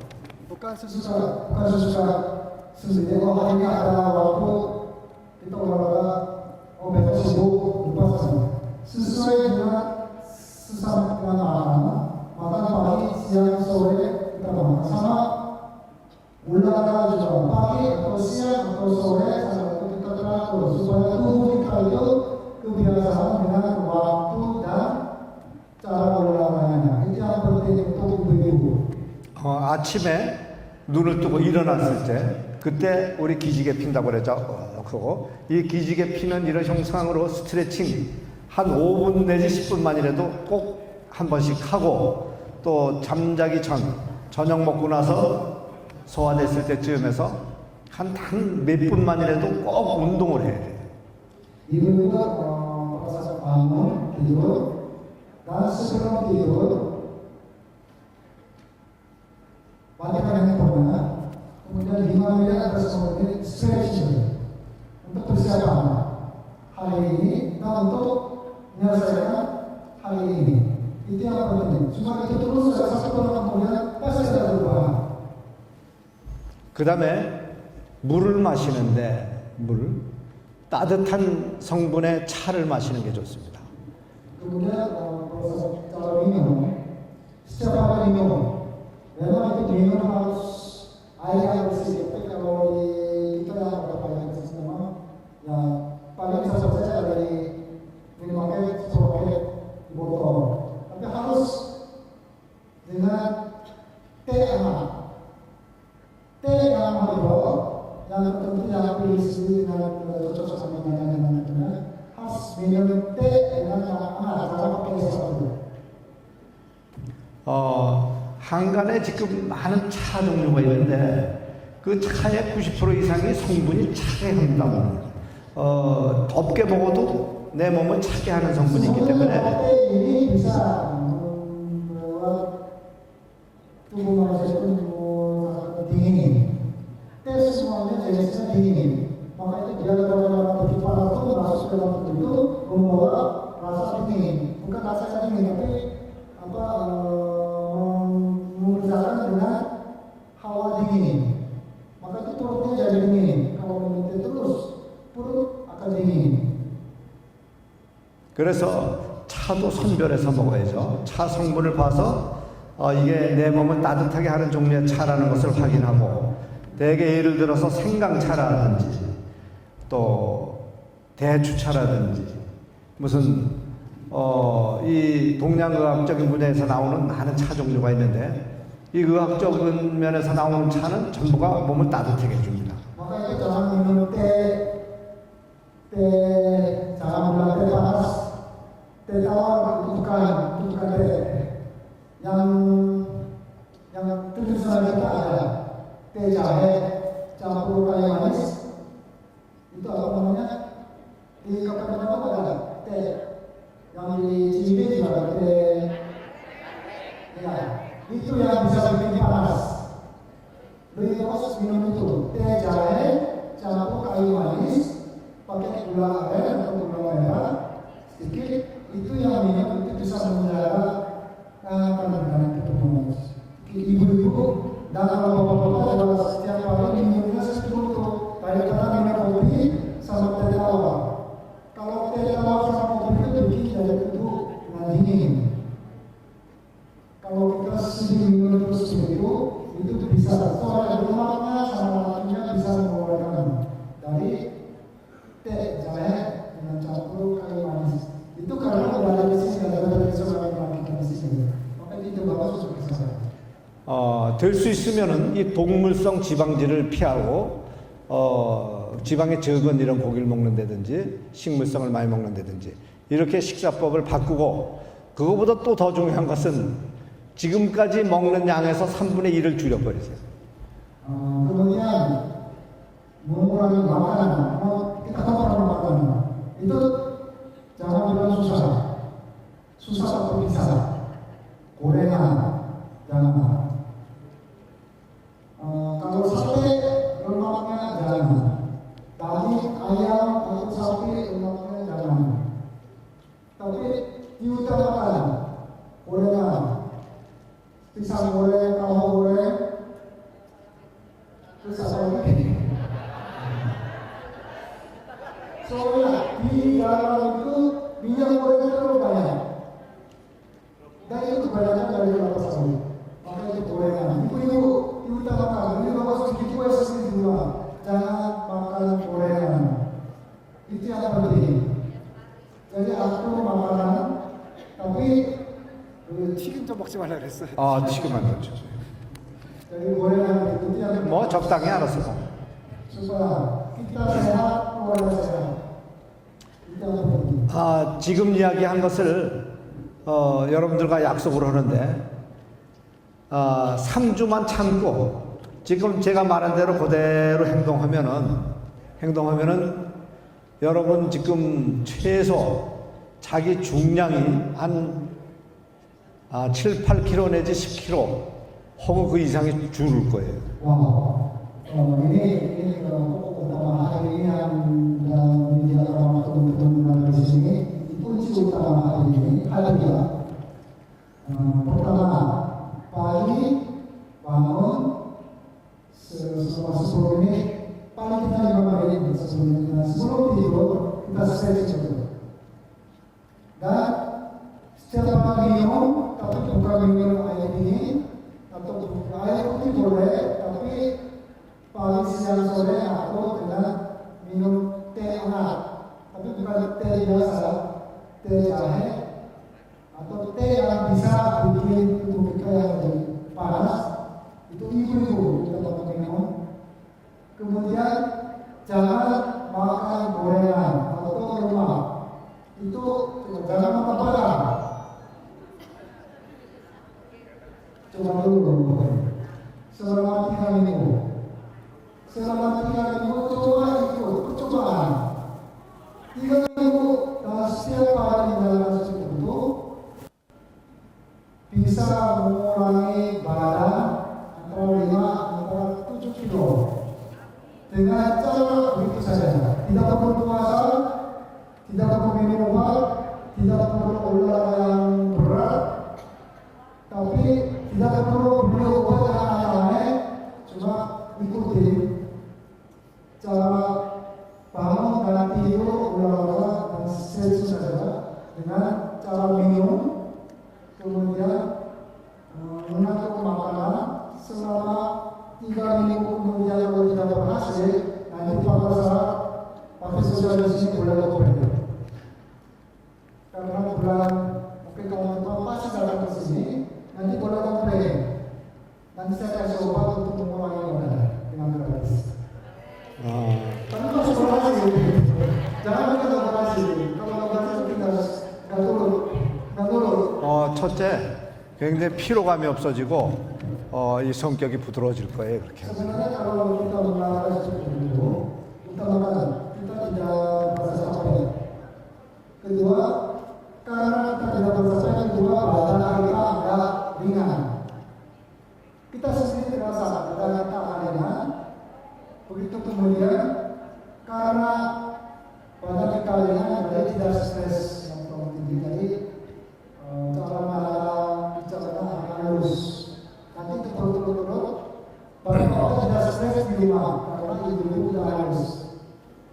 bukan sesuka sendiri. Oh hari ini ada waktu kita olahraga, oh besok sibuk lupa sana. Sesuai dengan sesama dengan makan pagi, siang, sore kita makan sama. Olahraga juga pagi atau siang atau sore sama kita teratur supaya tubuh kita itu kebiasaan dengan waktu dan cara olahraganya. Itu yang penting untuk ibu-ibu. 아침에 눈을 뜨고 일어났을 때 그때 우리 기지개 핀다고 그러죠. 그거 이 기지개 피는 이런 형상으로 스트레칭 한 5분 내지 10분만이라도 꼭 한 번씩 하고 또 잠자기 전 저녁 먹고 나서 소화됐을 때쯤에서 한 몇 분만이라도 꼭 운동을 해야 돼요. Ibu-ibu pada saat bangun tidur dan sebelum tidur matikan handphonenya, kemudian 5 menit atau 10 menit stretching untuk persiapan hari ini dan untuk menyelesaikan hari ini. Itu yang penting. Cuma itu terus satu tahun kemudian pasti ada perubahan. 그 다음에 물을 마시는데 따뜻한 성분의 차를 마시는 게 좋습니다. Kemudian proses cara minum, setiap kali minum, memang itu minum harus air yang bersih. Tapi kalau di kita yang ada banyak sistem, ya paling bisa saja dari minum pakai pakai botol. Tapi harus dengan teh hangat. Teh yang hijau, yang tentu yang pilih sendiri dengan cocok sama dengan harus minum teh dengan yang hangat, jangan pakai es dulu. 한간에 지금 많은 차 종류가 있는데 그 차의 90% 이상이 성분이 차게 한다고. 덥게 먹어도 내 몸을 차게 하는 성분이 있기 때문에 ini bisa membuat tubuh manusia itu dingin. Teh semuanya jenisnya dingin. Maka itu dia kalau di panas itu masuk ke dalam tubuh itu membawa rasa dingin. Bukan rasa dingin tapi mengusahakan dengan hawa dingin. Maka itu perutnya jadi dingin. Kalau minum teh terus perut akan dingin. 그래서 차도 선별해서 먹어야죠. 차 성분을 봐서 이게 내 몸을 따뜻하게 하는 종류의 차라는 것을 확인하고 대개 예를 들어서 생강차라든지 또 대추차라든지 무슨 이 동양의학적인 분야에서 나오는 많은 차 종류가 있는데 이 의학적인 면에서 나오는 차는 전부가 몸을 따뜻하게 해줍니다. Makanya jangan minum teh jangan bilang teh panas, teh tawar itu bukan teh yang tulisan kita ada teh jahe campur kayu manis itu apa namanya di kapan apa ada teh yang di Ciwidey juga ada teh ya itu yang bisa bikin panas. Beli terus minum itu teh jahe campur kayu manis pakai gula aren atau gula merah sedikit itu yang minum itu bisa menjaga kandungan tubuh. Ibu-ibu dan kalau bapak-bapak adalah setiap hari minumnya sepuluh tuh daripada minum kopi sama teh tawar. Kalau teh tawar sama kopi itu bikin jadi tubuh dingin. Kalau kita sendiri minum terus itu bisa soalnya lemaknya sama lemaknya bisa mengeluarkan dari teh jahe dengan campur kayu manis. Itu karena ada di sini ada seorang kita di sini. Maka itu bagus untuk kesehatan. 될 수 있으면은 이 동물성 지방질을 피하고 지방이 적은 이런 고기를 먹는다든지 식물성을 많이 먹는다든지 이렇게 식사법을 바꾸고 그거보다 또 더 중요한 것은 지금까지 먹는 양에서 3분의 1을 줄여버리세요. Kemudian mengurangi makanan, kita mengurangi makanan itu jangan bilang susah atau bisa gorengan jangan. Kalau sate lemaknya jangan, daging ayam atau sapi lemaknya jangan. Tapi diutamakan gorengan, pisang goreng, tahu goreng, terus apa lagi? Soalnya di dalam itu minyak goreng terlalu banyak. Dan itu kebanyakan dari kelapa sawit. Maka itu gorengan. Ibu-ibu diutamakan. Ini bapak sedikit kue sedikit di rumah. Jangan makan gorengan. Itu yang penting. Jadi atur makanan. Tapi 튀김 좀 먹지 말라 그랬어요. 튀김 안 넣죠. jadi gorengan itu yang 뭐 적당히 알아서. supaya kita sehat, keluarga sehat. Itu yang penting. 지금 이야기한 것을 여러분들과 약속을 하는데 3주만 참고 지금 제가 말한 대로 그대로 행동하면은 여러분 지금 최소 자기 중량이 한 7, 8kg 내지 10kg 혹은 그 이상이 줄을 거예요. Ini utama hari ini yang menjadi orang teman-teman di sini kunci utama hari ini adalah pertama pagi bangun selama 10 menit paling kita 5 menit sebelum tidur kita stretching dulu. Dan setiap minum, tapi bukan minum air dingin atau air putih boleh, tapi paling siang sore atau dengan minum teh hangat, tapi bukan teh biasa, teh jahe atau teh yang bisa bikin tubuh kita yang lebih panas. Itu ibu-ibu kita dapat minum. Kemudian jangan makan gorengan atau lemak. Itu jangan makan padang. Coba dulu selama 3 minggu. Selama 3 minggu coba ikut percobaan. 3 minggu dan setiap hari menjalankan seperti itu bisa mengurangi badan antara 7 kilo dengan cara begitu saja. Tidak perlu puasa, tidak perlu minum obat, tidak perlu olahraga yang berat, tapi tidak perlu beli obat yang aneh-aneh, cuma ikuti cara bangun dan tidur, olahraga dan seterusnya saja dengan cara minum, kemudian mengatur makanan selama 3 minggu. Kemudian kalau tidak berhasil, nanti pada saat pakai sosial di sini boleh operasi. Karena bulan mungkin kalau pasti datang ke sini, nanti boleh komplain. Nanti saya kasih obat untuk mengurangi badan dengan gratis. Tapi masih berhasil. Jangan kita berhasil. Kalau berhasil kita nggak turun. 첫째, 굉장히 피로감이 없어지고 이 성격이 bu드러워질 거예요. 그렇게. Sebenarnya kalau kita olahraga seperti itu, utamakan kita tidak merasa capek. Kedua, karena kita tidak merasa capek, kedua badan kita agak ringan. Kita sendiri terasa badan kita agak ringan. Begitu kemudian karena badan kita ringan, jadi tidak stres yang terlalu tinggi. Jadi cara bicaranya agak halus. Nanti itu turun-turun, bapak-bapak tidak stres di rumah karena ibu-ibu tidak halus.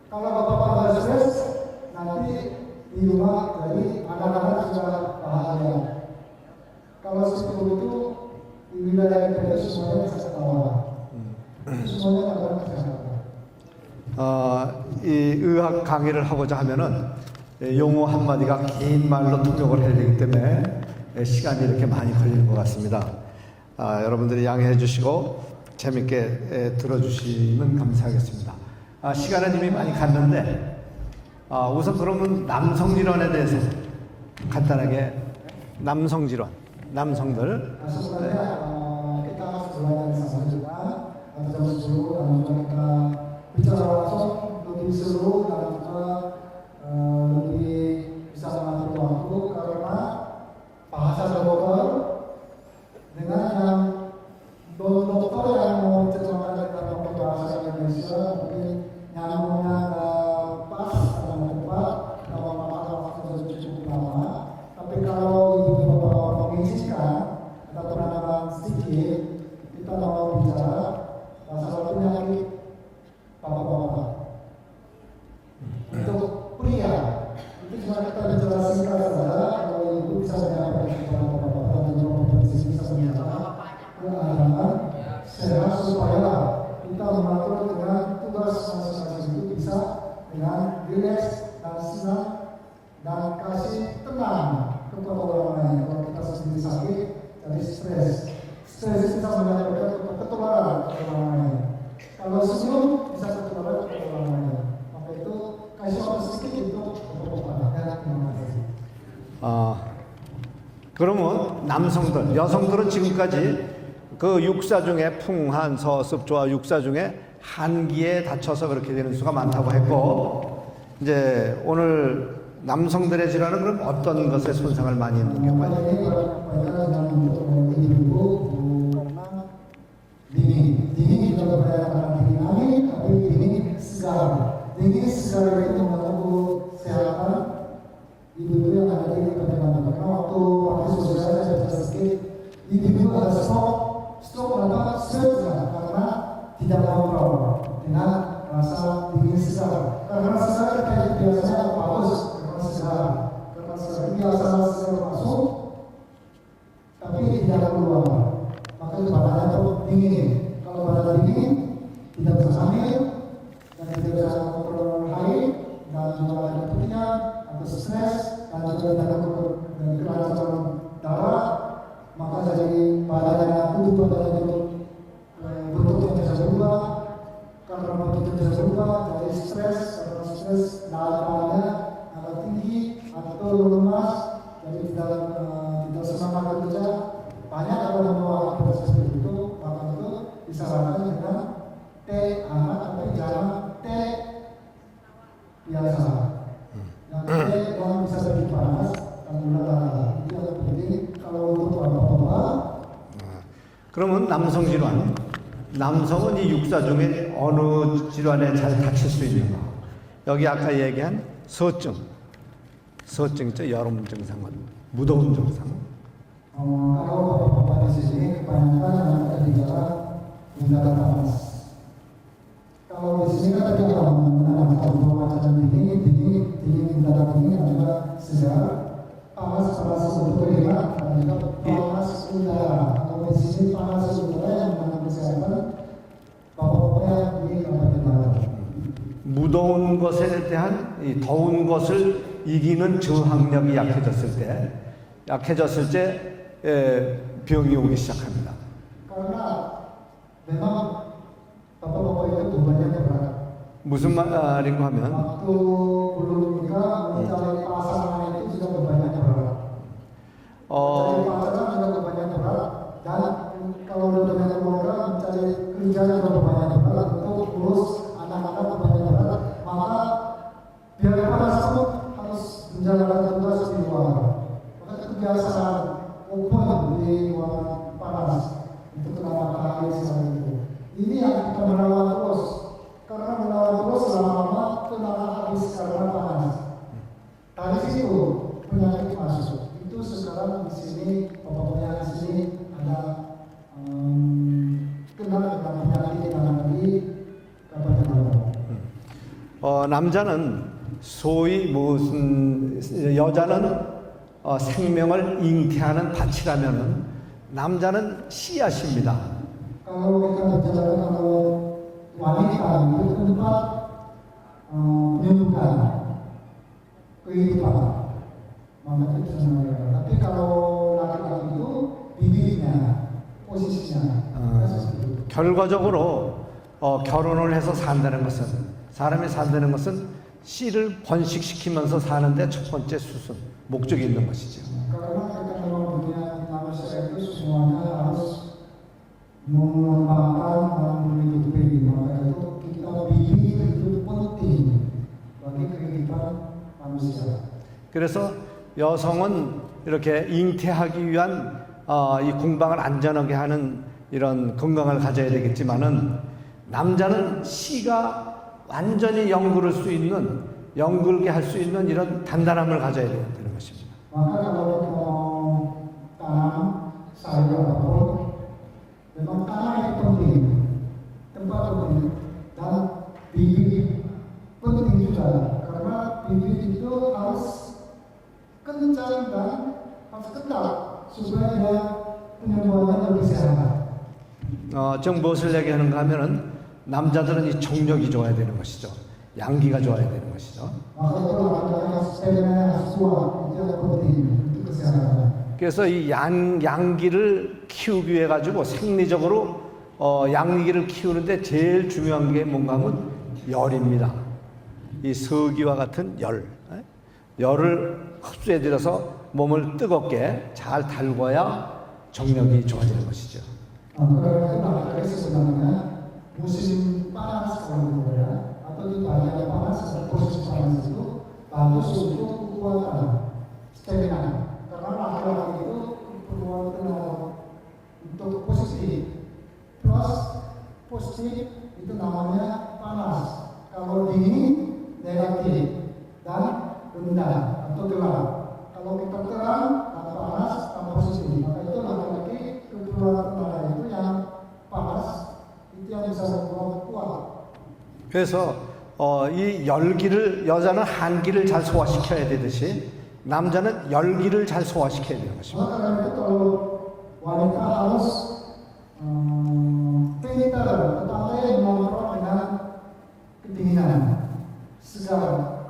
Kalau bapak-bapak tidak stres, nanti di rumah jadi anak-anak sudah bahagia. Kalau seperti itu di wilayah kita semuanya bisa ketawa. semuanya akan kesehatan. 이 의학 강의를 하고자 하면은 용어 한마디가 긴 말로 통역을 해야 되기 때문에 시간이 이렇게 많이 걸리는 것 같습니다. 여러분들이 양해해 주시고 재밌게 들어주시면 감사하겠습니다. 시간은 이미 많이 갔는데 우선 그러면 남성질환에 대해서 간단하게 남성질환, 남성들 Sebenarnya kita belajar sama juga atau seluruh dan juga kita bicara langsung lebih seru dan juga lebih bisa mengatur waktu karena bahasa dokter dengan yang dokter yang mau terjemahkan dalam bahasa Indonesia mungkin nyambungnya pas dalam tepat kalau memakan waktu cukup lama. Tapi kalau ibu bapak mengizinkan atau penanaman sedikit, kita mau bicara masalah penyakit bapak-bapak. Untuk pria, itu cuma kita bicara singkat saja. Kalau ibu bisa menyampaikan kepada bapak-bapak dan juga provinsi bisa menyampaikan keadaan sehat supaya kita mengatur dengan tugas masing-masing itu bisa dengan rileks dan senang dan kasih tenang kepada orang lain. Kalau kita sendiri sakit, jadi stres itu bisa menyebabkan ketularan ke orang lain. Kalau senyum bisa ketularan ke orang lain. Maka itu kasih waktu sedikit untuk bapak-bapak. Terima kasih. 그러면 남성들, 여성들은 지금까지 그 육사 중에 풍한, 서습, 조화 육사 중에 한기에 다쳐서 그렇게 되는 수가 많다고 했고, 이제 오늘 남성들의 질환은 그럼 어떤 것에 손상을 많이 입는 경우가 dingin juga berada dingin angin, tapi dingin segar. Dingin segar itu mengganggu kesehatan ibu-ibu yang ada di perjalanan. Karena waktu sosial saya baca sedikit, ibu-ibu ada stroke berapa? Karena tidak kontrol dengan rasa dingin segar. Karena segar kita biasanya bagus karena segar. Karena segar biasa segar masuk, tapi tidak keluar. Maka badannya itu dingin. Kalau badan dingin, tidak bisa hamil dan tidak bisa kontrol haid dan juga ada keputihan atau stres dan juga tidak kelancaran darah, maka jadi badannya tubuh badannya itu bentuknya bisa berubah. Karena bentuknya bisa berubah, jadi stres, karena stres darahnya agak tinggi atau lemas, jadi tidak semangat bekerja. Banyak kalau membawa aktivitas seperti itu, maka itu disarankan dengan teh hangat atau jangan teh biasa. Yang teh yang bisa lebih panas dan gula darah. Itu yang penting kalau untuk bapak-bapak. 그러면 남성 질환, 남성은 이 육사 중에 어느 질환에 잘 닥칠 수 있는가? 여기 아까 얘기한 서증 있죠? 여름 증상은 무더운 증상. Kalau bapak-bapak di sini kebanyakan yang ada di dalam udara panas. Kalau di sini kan tadi kalau cuaca dingin udara dingin juga segar, panas untuk terlihat dan juga panas udara. Kalau di sini panas udara yang mengenai kesehatan bapak-bapak di Kabupaten Barat. 무더운 것에 대한 이 더운 것을 이기는 저항력이 약해졌을 때 병이 오기 시작합니다. Karena memang bapak-bapak itu bebannya berat. 무슨 말인가 하면 Waktu belum nikah mencari pasangan itu juga bebannya berat. Mencari pasangan juga bebannya berat. Dan kalau udah dengan keluarga mencari kerja juga bebannya berat. Untuk urus anak-anak bebannya berat. Maka biar panas pun harus menjalankan tugas di luar. Maka kebiasaan open di ruangan panas itu kena matahari seperti itu. Ini yang kita melawan terus. Karena melawan terus lama-lama tenaga habis karena panas. Dari situ penyakit masuk. Itu sekarang di sini bapak-bapak di sini ada kena dengan penyakit yang di Kabupaten Barat. 남자는 소위 무슨 여자는 생명을 잉태하는 밭이라면은 남자는 씨앗입니다. Kalau kita bicara kalau wanita itu tempat menyembuhkan kehidupan, maka itu sebenarnya. Tapi kalau laki-laki itu bibitnya, posisinya. 결과적으로 결혼을 해서 산다는 것은 사람이 산다는 것은 씨를 번식시키면서 사는데 첫 번째 수순 목적이 있는 것이죠. Karena kita kalau dunia manusia itu semuanya harus mengembangkan dan menghidupi, maka itu kita bibit itu penting bagi kehidupan manusia. 그래서 여성은 이렇게 잉태하기 위한 이 궁방을 안전하게 하는 이런 건강을 가져야 되겠지만은 남자는 씨가 완전히 연구를 수 있는 연글게 할 수 있는 이런 단단함을 가져야 되는 것입니다. Maka kalau kita mau tanam sayur apapun, memang tanah itu penting, tempat penting, dan bibit penting juga. Karena bibit itu harus kencang dan harus ketat supaya dia penyembuhannya lebih sehat. 지금 무엇을 얘기하는가 하면은 남자들은 이 정력이 좋아야 되는 것이죠. 양기가 좋아야 되는 것이죠. Maka itu laki-laki harus stamina harus kuat, itu yang penting untuk kesehatan. 그래서 이 양기를 키우기 위해 가지고 생리적으로 양기를 키우는데 제일 중요한 게 뭔가 하면 열입니다. 이 서기와 같은 열을 흡수해 들여서 몸을 뜨겁게 잘 달궈야 정력이 좋아지는 것이죠. Karena itu laki-laki sebenarnya musim panas kalau Korea atau di bagian panas atau posisi panas itu bagus untuk kekuatan stamina. Karena laki-laki itu kekuatan untuk positif plus positif itu namanya panas. Kalau dingin negatif dan rendah atau gelap. Kalau kita terang dan panas dan positif, maka itu laki-laki kekuatan itu yang panas itu yang bisa membuat kuat. 그래서 이 열기를 여자는 한기를 잘 소화시켜야 되듯이 남자는 열기를 잘 소화시켜야 되는 것입니다. Maka karena itu kalau wanita harus pintar, tetapi mengontrol dengan kedinginan, segar,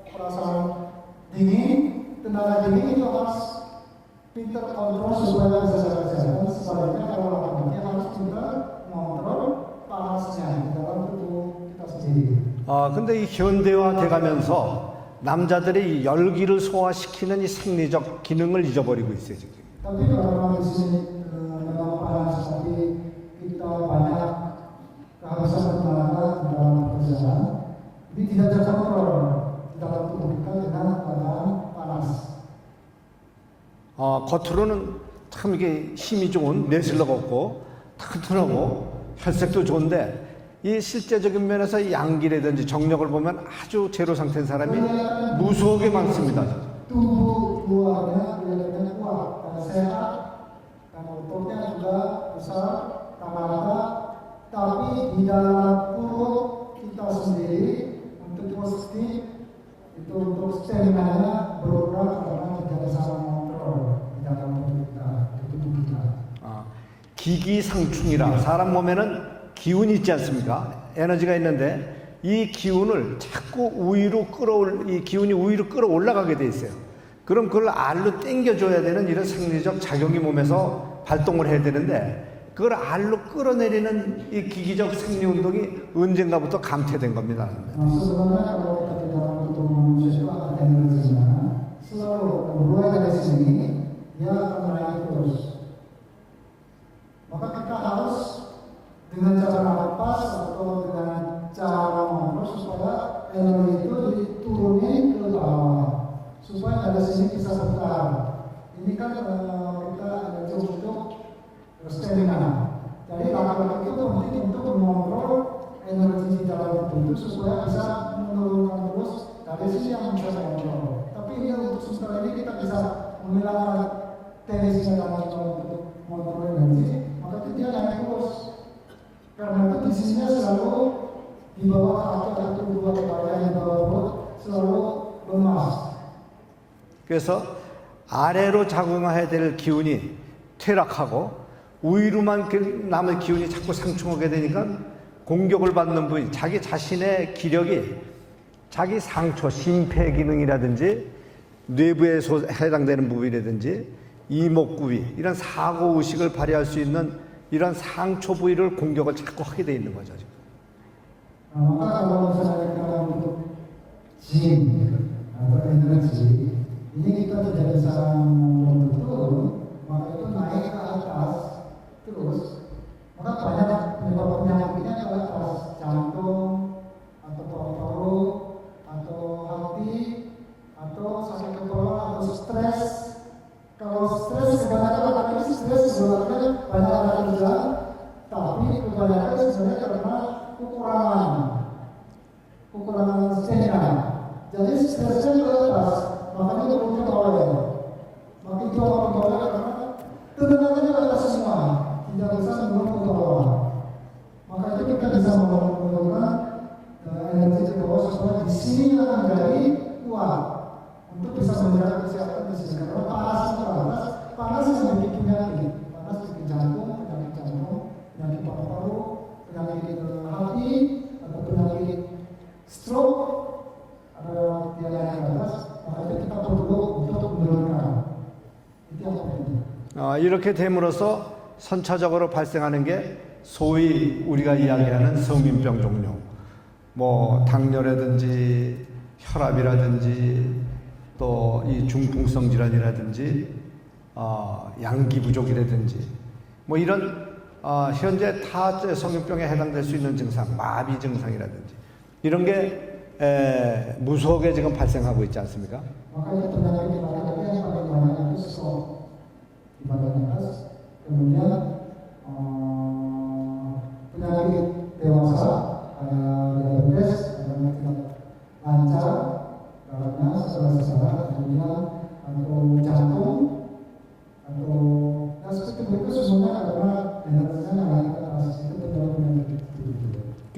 perasaan dingin, tenaga dingin itu harus pintar kontrol supaya bisa jaga-jaga. Sebaliknya kalau laki-laki harus pintar mengontrol panasnya di dalam tubuh kita sendiri. 근데 이 현대화 돼가면서 남자들이 이 열기를 소화시키는 이 생리적 기능을 잊어버리고 있어요, 지금. Tapi kalau di sini memang panas, tapi kita banyak kehabisan tenaga dalam pekerjaan, ini tidak terkontrol di dalam tubuh kita dengan keadaan panas. 겉으로는 참 이게 힘이 좋은 내슬러가 없고 튼튼하고 혈색도 좋은데 이 실제적인 면에서 이 양기라든지 정력을 보면 아주 제로 상태인 사람이 무수하게 많습니다. Tubuh luarnya kelihatannya kuat dan sehat, dan ototnya juga besar, rata, tapi di dalam perut kita sendiri untuk positif itu untuk stamina-nya berkurang karena tidak bisa mengontrol di dalam perut kita, di tubuh kita. 기기상충이라 사람 몸에는 기운이 있지 않습니까? 에너지가 있는데 이 기운을 자꾸 이 기운이 우위로 끌어올라가게 돼 있어요. 그럼 그걸 알로 당겨줘야 되는 이런 생리적 작용이 몸에서 발동을 해야 되는데 그걸 알로 끌어내리는 이 기기적 생리 운동이 언젠가부터 감퇴된 겁니다. Sebenarnya kalau kita di dalam tubuh manusia itu ada energinya, selalu mulai dari sini dia akan naik terus. Maka kita harus dengan cara nafas atau dengan cara mengontrol supaya energi itu diturunin ke bawah supaya dari sini bisa berputar. Ini kan kita ada untuk stamina. Jadi laki-laki itu penting untuk mengontrol energi di dalam tubuh itu supaya bisa menurunkan terus dari sini yang bisa mengontrol. Tapi ini untuk sementara ini kita bisa menghilangkan tendensinya dalam untuk mengontrol energi, maka itu dia naik terus. Karena itu di sini selalu di bawah kaki atau dua kepala yang di bawah perut selalu lemas. 그래서 아래로 작용해야 될 기운이 퇴락하고 위로만 남의 기운이 자꾸 상충하게 되니까 공격을 받는 부위, 자기 자신의 기력이 자기 상처, 심폐 기능이라든지 뇌부에 해당되는 부위라든지 이목구비 이런 사고 의식을 발휘할 수 있는 이런 상처 부위를 공격을 자꾸 하게 돼 있는 거죠. Maka kalau misalnya kita untuk gym atau energi, ini kita tidak bisa menurun, maka itu naik ke atas terus. Maka banyak penyakitnya ke atas, jantung atau paru-paru atau hati atau sakit kepala atau stres. Kalau stres kebanyakan laki stres sebenarnya banyak ada kerjaan, tapi kebanyakan sebenarnya karena kekurangan stamina. Jadi stresnya ke atas, makanya perutnya bawel. Makin tua makin bawel karena tenaganya ke atas semua, tidak bisa menurun ke bawah. Maka itu kita bisa menurunkan energi ke bawah supaya di sini akan menjadi kuat untuk bisa menjaga kesehatan di sini. Karena panas yang bikin penyakit, panas bikin jantung, penyakit paru-paru, penyakit hati, atau penyakit stroke, atau yang lain ke atas, maka itu kita perlu untuk menurunkan. Itu yang penting. 이렇게 됨으로써 선차적으로 발생하는 게 소위 우리가 이야기하는 성인병 종류, 뭐 당뇨라든지 혈압이라든지 또 이 중풍성 질환이라든지 양기 부족이라든지 뭐 이런 현재 타제 성인병에 해당될 수 있는 증상, 마비 증상이라든지 이런 게 무수하게 지금 발생하고 있지 않습니까? Maka itu penyakit laki-laki yang paling banyak itu stroke di bagian atas, kemudian penyakit dewasa kayak diabetes, karena tidak lancar darahnya secara kemudian atau jantung atau seperti itu semuanya karena energinya naik ke atas itu penyakit itu.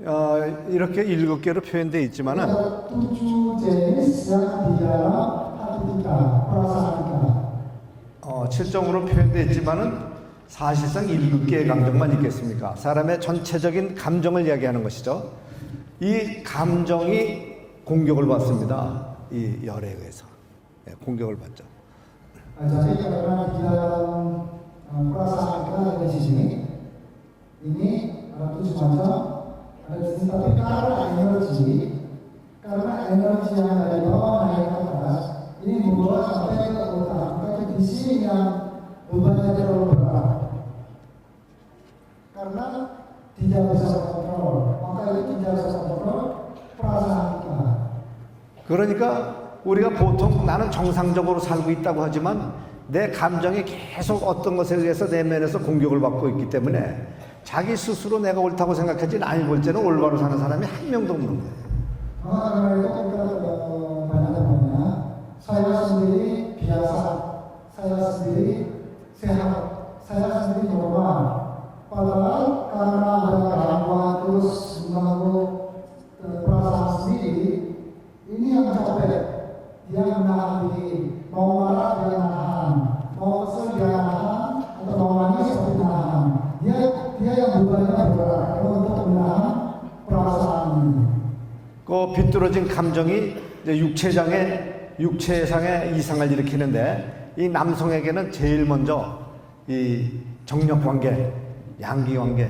이렇게 7개로 표현되어 있지만은 Ada 7 jenis yang di dalam hati kita, perasaan kita. 7종으로 표현되어 있지만은 사실상 7개의 감정만 있겠습니까? 사람의 전체적인 감정을 이야기하는 것이죠. 이 감정이 공격을 받습니다. 이 열에 의해서 공격을 받죠. Jadi karena di dalam perasaan kita ada di sini, ini ada 7 macam, ada di sini. Tapi karena energi yang dari bawah naik ke atas, ini membawa sampai ke otak. Maka di sini yang bebannya terlalu berat. Karena tidak bisa kontrol, maka itu tidak bisa kontrol perasaan kita. 그러니까 우리가 보통 나는 정상적으로 살고 있다고 하지만 내 감정이 계속 어떤 것에 의해서 내면에서 공격을 받고 있기 때문에 자기 스스로 내가 옳다고 생각하지 남이 볼 때는 올바로 사는 사람이 한 명도 없는 거예요. Karena itu kita banyak saya sendiri biasa, saya sendiri sehat, saya sendiri normal. Padahal karena ada gangguan terus mengganggu perasaan sendiri, ini yang capek. Dia menahan diri, mau marah dia nahan, mau kesel dia nahan, atau mau nangis tapi nahan. Dia yang bebannya berat untuk menahan perasaan ini. 그 비뚤어진 감정이 이제 육체상의 이상을 일으키는데 이 남성에게는 제일 먼저 이 정력 관계, 양기 관계,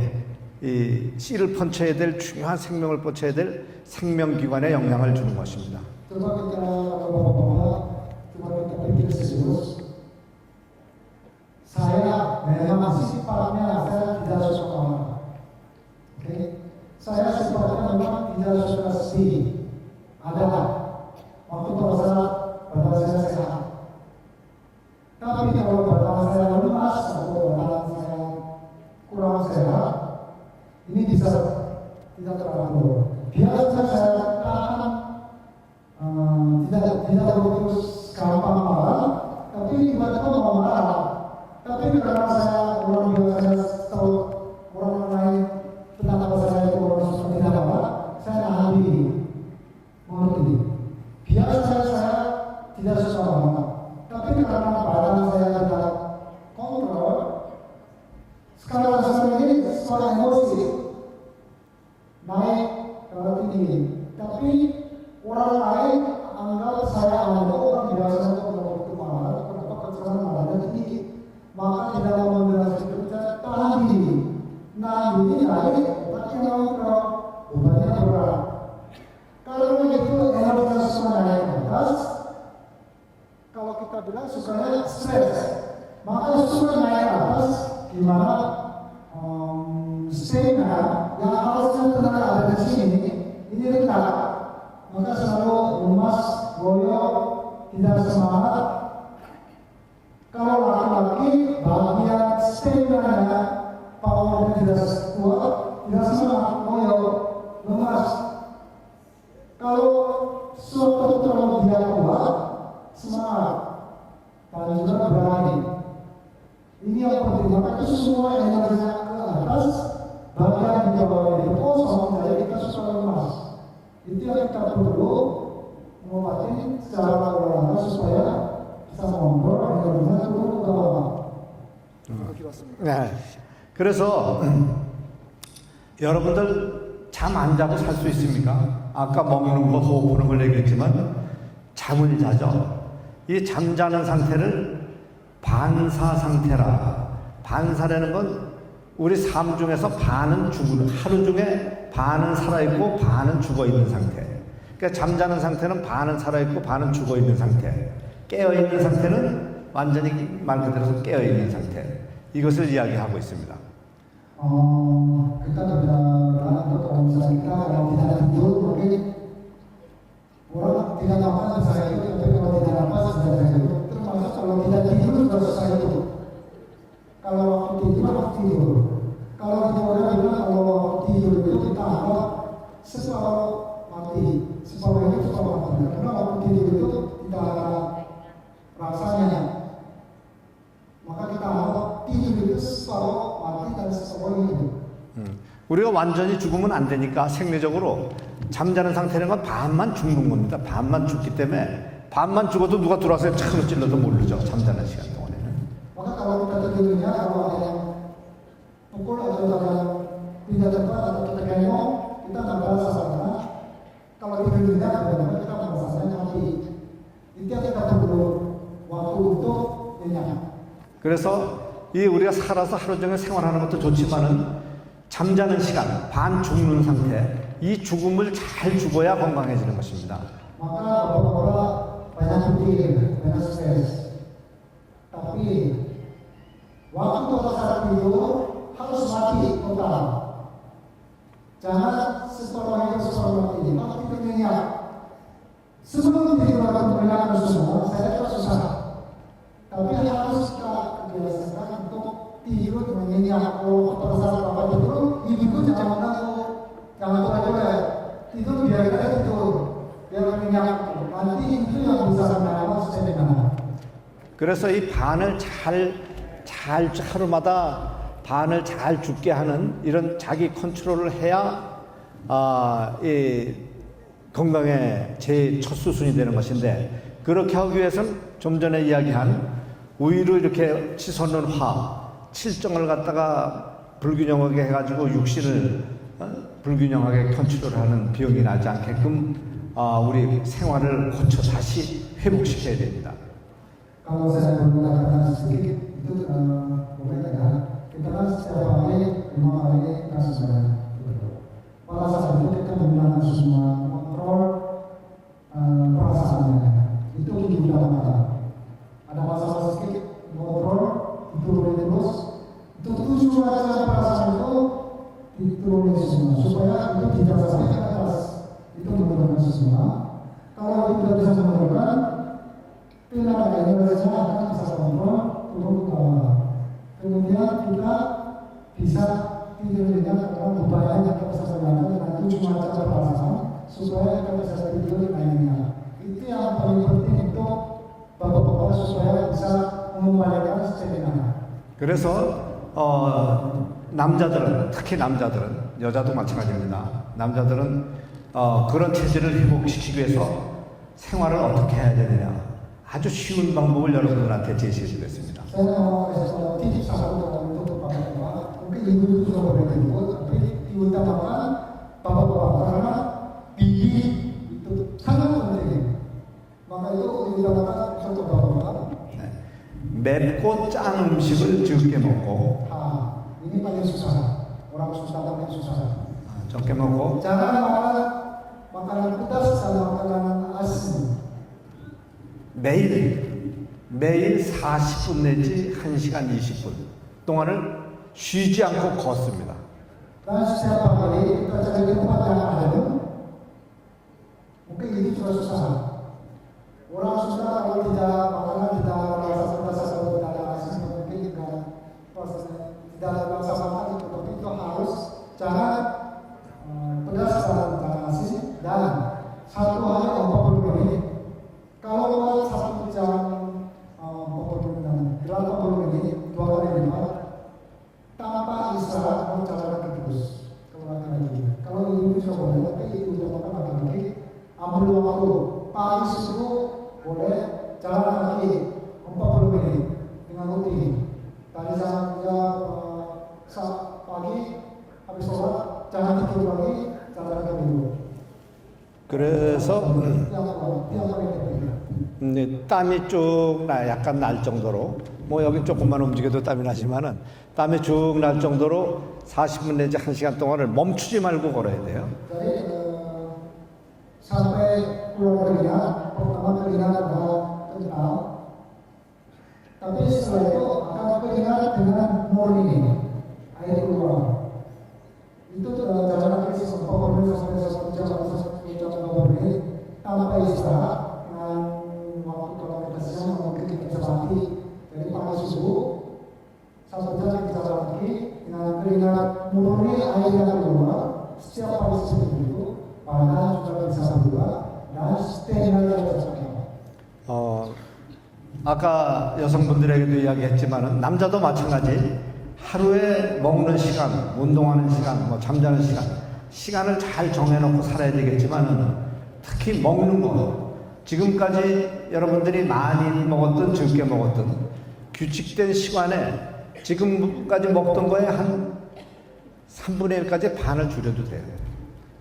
이 씨를 펀쳐야 될 중요한 생명을 뻗쳐야 될 생명기관에 영향을 주는 것입니다. Coba kita bapak-bapak, coba kita pikir serius. Saya memang sifatnya saya tidak suka marah. Oke? Saya sifatnya memang tidak suka sedih. Adalah waktu pada saya sehat. Tapi kalau pada saya lemas atau pada saya kurang sehat, ini bisa tidak teratur. Biasanya saya tahan, tidak begitu gampang marah, tapi tiba-tiba mau marah. Tapi karena saya orang biasa tahu orang lain tentang apa saya itu orang seperti apa, saya nahan diri, mengerti. Biasanya saya tidak suka marah, tapi karena badan saya tidak kontrol, sekarang saya ini soal emosi naik kalau tinggi, tapi orang lain anggap saya ada orang biasa kalau itu marah, kenapa kecerdasan marahnya tinggi, maka tidak mau menjelaskan kerja tahan diri, nahan diri naik, tapi kontrol bebannya berat. Kalau itu energi semua naik ke atas, kalau kita bilang sukanya stres, maka semua naik ke atas, gimana sehingga yang harusnya tenaga ada di sini ini rendah, maka selalu lemas, goyah, tidak semangat. Kalau laki-laki bagian stamina powernya tidak kuat, tidak semangat, goyah, lemas. Kalau suatu terlalu dia kuat, semangat, dan juga berani. Ini yang penting, maka itu semua energinya ke atas, bagian di bawah itu kosong, jadi kita suka lemas. Itu yang kita perlu mengobati secara olahraga supaya bisa mengontrol energinya turun ke bawah. 네. 그래서 여러분들 잠 안 자고 살 수 있습니까? 아까 먹는 거, 호흡 부는 걸 얘기했지만 잠을 자죠. 이 잠자는 상태를 반사 상태라. 반사라는 건 우리 삶 중에서 반은 하루 중에 반은 살아있고 반은 죽어있는 상태. 그러니까 잠자는 상태는 반은 살아있고 반은 죽어있는 상태. 깨어있는 상태는 완전히 말 그대로 깨어있는 상태. 이것을 이야기하고 있습니다. Kita berbicara kalau misalnya kita kalau tidak tidur mungkin orang tidak makan selesai itu, tapi kalau tidak nafas sudah selesai itu. Termasuk kalau tidak tidur sudah selesai itu. Kalau waktu tidur, kalau kita orang bilang kalau waktu tidur itu kita anggap separuh mati, separuh hidup separuh mati. Karena waktu tidur itu tidak ada rasanya. Maka kita anggap tidur itu separuh mati dan separuh hidup. 우리가 완전히 죽으면 안 되니까 생리적으로 잠자는 상태는 건 반만 죽는 겁니다. 반만 죽기 때문에 반만 죽어도 누가 들어와서 차로 찔러도 모르죠. 잠자는 시간 동안에는. Maka kalau kita tidurnya, kalau ada yang pukul atau ada yang tidak tepat atau kita gendong, kita nggak merasa karena kalau tidurnya benar-benar kita merasanya tapi itu yang kita perlu waktu untuk nyenyak. 그래서 이 우리가 살아서 하루 종일 생활하는 것도 좋지만은 잠자는 시간, 반 죽는 상태, 이 죽음을 잘 죽어야 건강해지는 것입니다. Maka bapak-bapak banyak pikir, banyak stres. Tapi waktu pada saat tidur harus mati total. Jangan separuh hidup separuh mati. Kalau tidur nyenyak, sebelum tidur akan menyenangkan semua, saya kira susah. Tapi harus kita biasakan untuk tidur menyenyak. Kalau pada saat bapak tidur, ibu jangan boleh tidur biar kita tidur. biar menyenyak. Nanti itu yang bisa menambah stamina. 그래서 이 반을 잘 하루마다 반을 잘 죽게 하는 이런 자기 컨트롤을 해야 이 건강의 제 첫 수순이 되는 것인데, 그렇게 하기 위해서는 좀 전에 이야기한 우위로 이렇게 치솟는 화, 칠정을 갖다가 불균형하게 해가지고 육신을 불균형하게 컨트롤하는 병이 나지 않게끔 우리 생활을 고쳐 다시 회복시켜야 됩니다. Kalau saya menggunakan sedikit itu boleh ya. Kita kan setiap hari 5 kali kita sudah. Pada saat itu kita menggunakan semua kontrol perasaannya. Itu diutamakan. Ada masalah sedikit kontrol diturunin terus. Itu tujuh aja perasaan itu diturunin semua supaya itu tidak sampai ke atas. Itu menurunkan semua. Kalau itu tidak bisa menurunkan, pilihan Indonesia akan bisa kontrol turun ke bawah. Kemudian kita bisa tidur nyenyak karena bebannya kita bisa gunakan dengan tujuh macam perasaan supaya kita bisa tidur nyenyak. Itu yang paling penting untuk bapak-bapak supaya bisa mengembalikan stamina. 그래서 남자들은, 특히 남자들은, 여자도 마찬가지입니다. 남자들은 그런 체질을 회복시키기 위해서 생활을 어떻게 해야 되느냐, 아주 쉬운 방법을 여러분들한테 제시해주겠습니다. Saya mau kasih tips satu untuk bapak-bapak. Mungkin ibu juga boleh ikut, tapi diutamakan bapak-bapak karena bibi itu sangat penting. Maka itu diutamakan untuk bapak-bapak. 맵고 짠 음식을 적게 먹고, Ini paling susah. Orang susah paling susah. 적게 먹고, Jangan makan makanan pedas sama makanan asin. 매일 40분 내지 1시간 20분 동안을 쉬지 않고 걷습니다. Dan setiap hari kita cari tempat yang adem. Mungkin ini juga susah. Orang susah kalau tidak makanan tidak merasa kalau tidak ada asin, mungkin tidak merasa makan, tapi itu harus jangan pedas dan asin dan satu hari 40 menit. Kalau 1 jam 40 menit, 2 kali lipat tanpa istirahat mau jalan kaki terus. Kalau itu bisa boleh, tapi itu jangan makan lagi. Ambil waktu pagi subuh boleh jalan kaki 40 menit dengan rutin. Tadi saat pagi habis sholat jangan tidur lagi, jalan kaki dulu. 그래서 tiap hari 땀이 쭉 약간 날 정도로, 뭐 여기 조금만 움직여도 땀이 나지만은 땀이 쭉 날 정도로 40분 내지 1시간 동안을 멈추지 말고 걸어야 돼요. Jadi sampai keluar keringat, pertama keringat adalah kental, tapi setelah itu akan keringat dengan murni, air keluar. Itu jalan kaki sampai 1 jam tanpa istirahat dengan waktu kalau kita siang mungkin kita bisa mati dari pagi subuh 1 jam kita jalan kaki dengan keringat murni, air yang keluar setiap pagi seperti itu, badan juga bisa berubah dan stamina juga terjaga. 아까 여성분들에게도 이야기했지만은 남자도 마찬가지 하루에 먹는 시간, 운동하는 시간, 뭐 잠자는 시간을 잘 정해놓고 살아야 되겠지만은 특히 먹는 거, 지금까지 여러분들이 많이 먹었든 적게 먹었든 규칙된 시간에 지금까지 먹던 거에 한 3분의 1까지 반을 줄여도 돼요.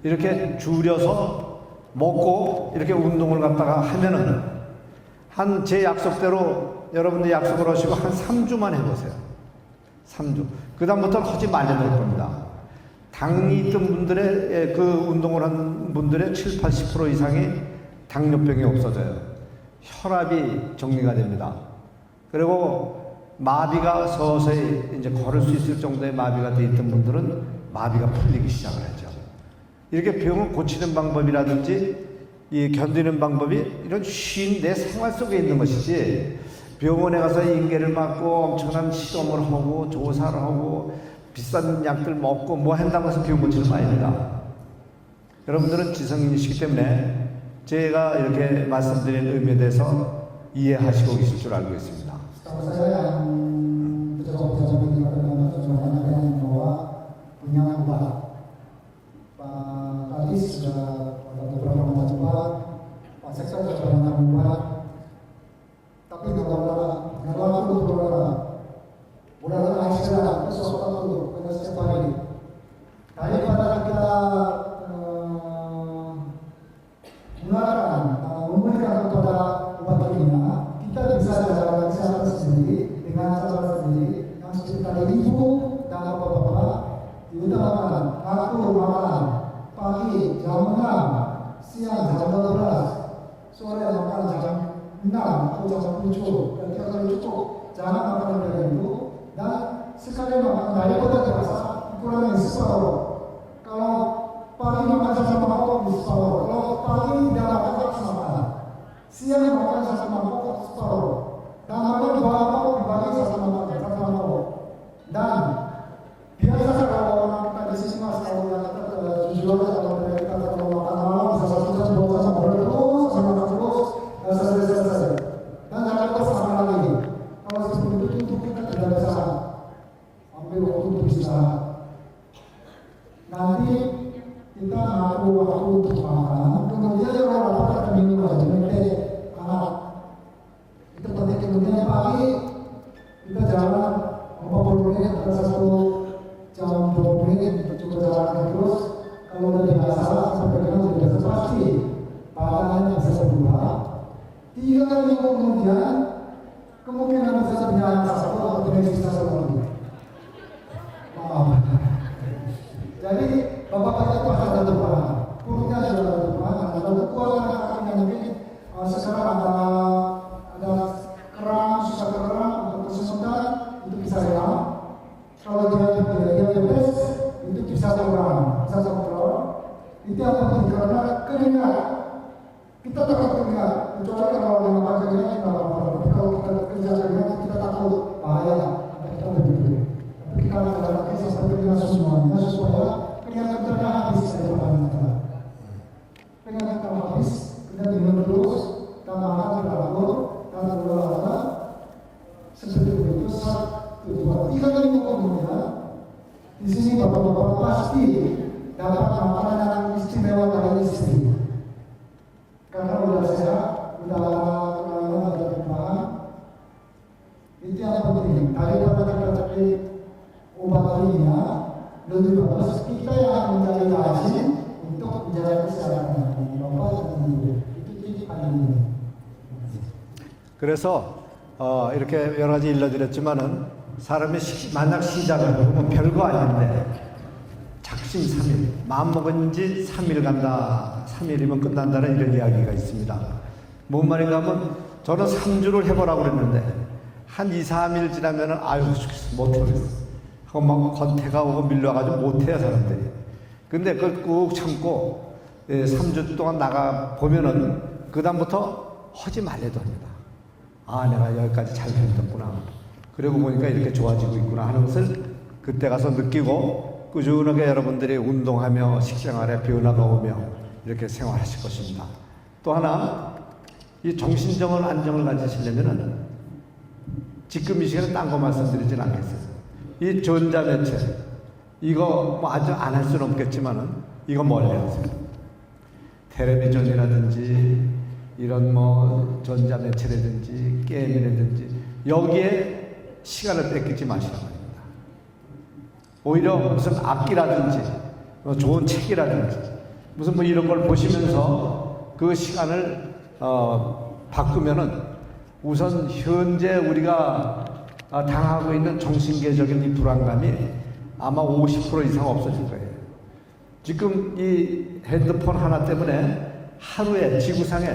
이렇게 줄여서 먹고 이렇게 운동을 갖다가 하면은 한 제 약속대로 여러분들 약속을 하시고 한 3주만 해보세요. 3주. 그 다음부터는 하지 말아야 될 겁니다. 당이 있던 분들의 그 운동을 한 분들의 7, 80% 이상이 당뇨병이 없어져요. 혈압이 정리가 됩니다. 그리고 마비가 서서히 이제 걸을 수 있을 정도의 마비가 돼 있던 분들은 마비가 풀리기 시작을 하죠. 이렇게 병을 고치는 방법이라든지 이 견디는 방법이 이런 쉰 내 생활 속에 있는 것이지, 병원에 가서 인계를 맞고 엄청난 실험을 하고 조사를 하고 비싼 약들 먹고 뭐 한다고 해서 병 고치는 거 아닙니다. 여러분들은 지성인이시기 때문에 제가 이렇게 말씀드린 의미에 대해서 이해하시고 계실 줄 알고 있습니다. Setahu saya yang pejabat-pejabat di Kalimantan sudah banyak yang membawa punya obat. Pak Kadis sudah ada beberapa macam obat, Pak Sekda sudah banyak obat. Tapi kalau aku bulan Aisyah itu suatu pada setiap hari. Daripada kita menggunakan memberikan kepada obat kimia, kita bisa jaga kesehatan sendiri dengan cara sendiri. Yang seperti tadi ibu dan bapak-bapak diutamakan atur makan pagi jam 6, siang jam 12, sore makan jam 6 atau jam 7, dan 3 kali cukup. Jangan makan lebih dari itu, dan sekali makan daripada terasa dikurangi separuh. Kalau pagi makan satu mangkok di separuh, kalau pagi tidak makan satu makan, siang makan satu mangkok separuh, dan makan 2 mangkok dibagi satu mangkok. Dan biasa kalau orang kita di sini mas, kalau yang kita jujur kalau kita kalau makan malam bisa 1 jam 2 jam terus makan terus selesai. Dan jangan lupa sama lagi. Kalau seperti itu kita tidak bisa ambil waktu untuk istirahat. Nanti kita ngaku waktu untuk makan, kemudian kalau lapar kita minum aja, teh hangat. Itu penting. Kemudian pagi kita jalan 40 menit atau 1 jam 20 menit untuk coba jalan terus. Kalau udah biasa sampai dengan sudah biasa pasti badannya bisa berubah. 3 minggu kemudian kemungkinan bisa berjalan satu atau tidak bisa lagi. Maaf. Jadi bapak-bapak itu ada depan, perutnya sudah ada depan, ada kekuatan kakinya mungkin sekarang ada keram, susah keram atau kesemutan itu bisa hilang. Kalau dia diabetes itu bisa kurang, bisa kontrol. Itu yang penting karena keringat. Kita takut keringat, kecuali kalau dengan pakai keringat kita apa-apa. Tapi kalau kita kerja keringat kita takut bahaya, atau kita begitu. Tapi kita adalah kisah seperti keringat semuanya supaya keringat kita habis dari badan kita. Keringat kita habis, kita minum terus, kita makan teratur, kita berolahraga seperti itu. 1, 2, 3 minggu kemudian di sini bapak-bapak pasti dapat makanan yang istimewa dari istri. Karena udah sehat, udah ada perubahan. Itu yang penting. Daripada kita cari obat kimia, lebih bagus kita yang menjadi rajin untuk menjaga kesehatan bapak dan ibu. Itu titik paling ini. 그래서 이렇게 여러 가지 일러드렸지만은 사람이 만약 시작을 하면 별거 아닌데 작심삼일, 마음먹은 지 3일 간다, 3일이면 끝난다는 이런 이야기가 있습니다. 뭔 말인가 하면 저는 3주를 해보라고 그랬는데 한 2, 3일 지나면은 아유 못하겠어 하고 막 권태가 오고 밀려가지고 못해요 사람들이. 근데 그걸 꾹 참고 3주 동안 나가 보면은 그 다음부터 하지 말래도 합니다. 아 내가 여기까지 잘 견뎠구나, 그리고 보니까 이렇게 좋아지고 있구나 하는 것을 그때 가서 느끼고 꾸준하게 여러분들이 운동하며 식생활에 변화가 오며 이렇게 생활하실 것입니다. 또 하나, 이 정신적인 안정을 가지시려면은 지금 이 시간에 딴 거 말씀드리진 않겠어요. 이 전자매체 이거 뭐 아주 안 할 수는 없겠지만은 이거 멀리 하세요. 텔레비전이라든지 이런 뭐 전자매체라든지 게임이라든지 여기에 시간을 뺏기지 마시라고 합니다. 오히려 무슨 악기라든지 좋은 책이라든지 무슨 뭐 이런 걸 보시면서 그 시간을 바꾸면은 우선 현재 우리가 당하고 있는 정신계적인 이 불안감이 아마 50% 이상 없어질 거예요. 지금 이 핸드폰 하나 때문에 하루에 지구상에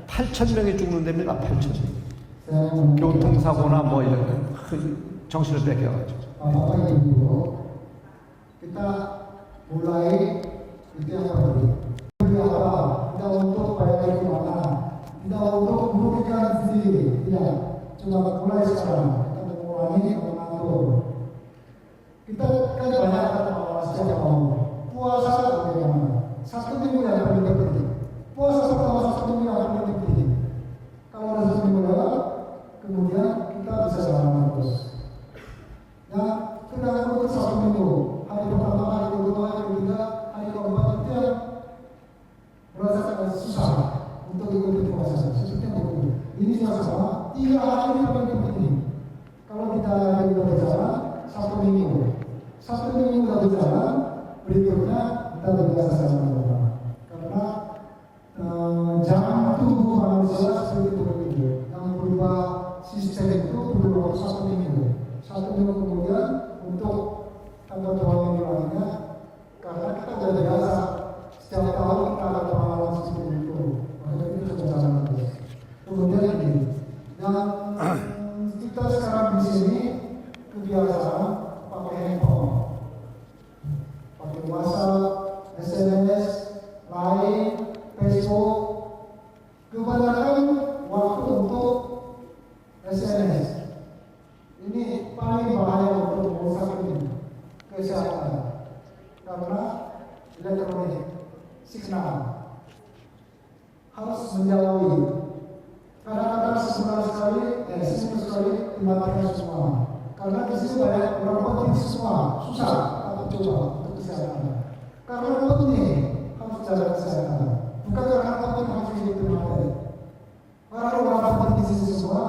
8,000명이 죽는답니다. 8,000명. 교통사고나 뭐 이런 큰 정신을 뺏겨가지고. Bapak Ibu, kita mulai itu yang tadi. Beli apa? Tidak untuk bayar di mana? Tidak untuk merugikan sendiri. Tidak. Coba mulai sekarang. Kita mengurangi mengatur. Kita kan banyak kata sejak awal. Puasa bagaimana? Satu minggu yang paling penting. Puasa pertama satu minggu yang paling penting. Kalau ada satu minggu lewat, kemudian kita bisa jalan terus. Ya, kita lakukan satu minggu. Hari pertama, hari kedua, hari ketiga, hari keempat itu yang merasa susah untuk ikuti puasa. Seperti itu. Ini juga sama. 3 hari ini paling penting. Kalau kita lagi berjalan satu minggu sudah berjalan, berikutnya kita berbiasa sama Allah. Karena jangan tubuh manusia seperti itu. Yang berubah sistem itu perlu waktu 1 minggu. 1 minggu kemudian untuk tambah 2 minggu lainnya, karena kita sudah biasa setiap tahun kita ada pengalaman seperti itu. Maka itu sudah jalan terus. Kemudian ini, dan kita sekarang di sini kebiasaan pakai handphone, pakai WhatsApp, SMS, Line, Facebook. Kebanyakan waktu untuk SMS. Ini paling bahaya untuk merusak ini kesehatan, karena elektronik signal harus menjauhi. Kadang-kadang sebulan sekali, seminggu sekali dimatikan semua. Karena di sini banyak orang penting semua susah atau coba untuk kesehatan. Karena penting harus jaga kesehatan. Bukan karena penting harus hidup materi. Orang-orang penting di sini semua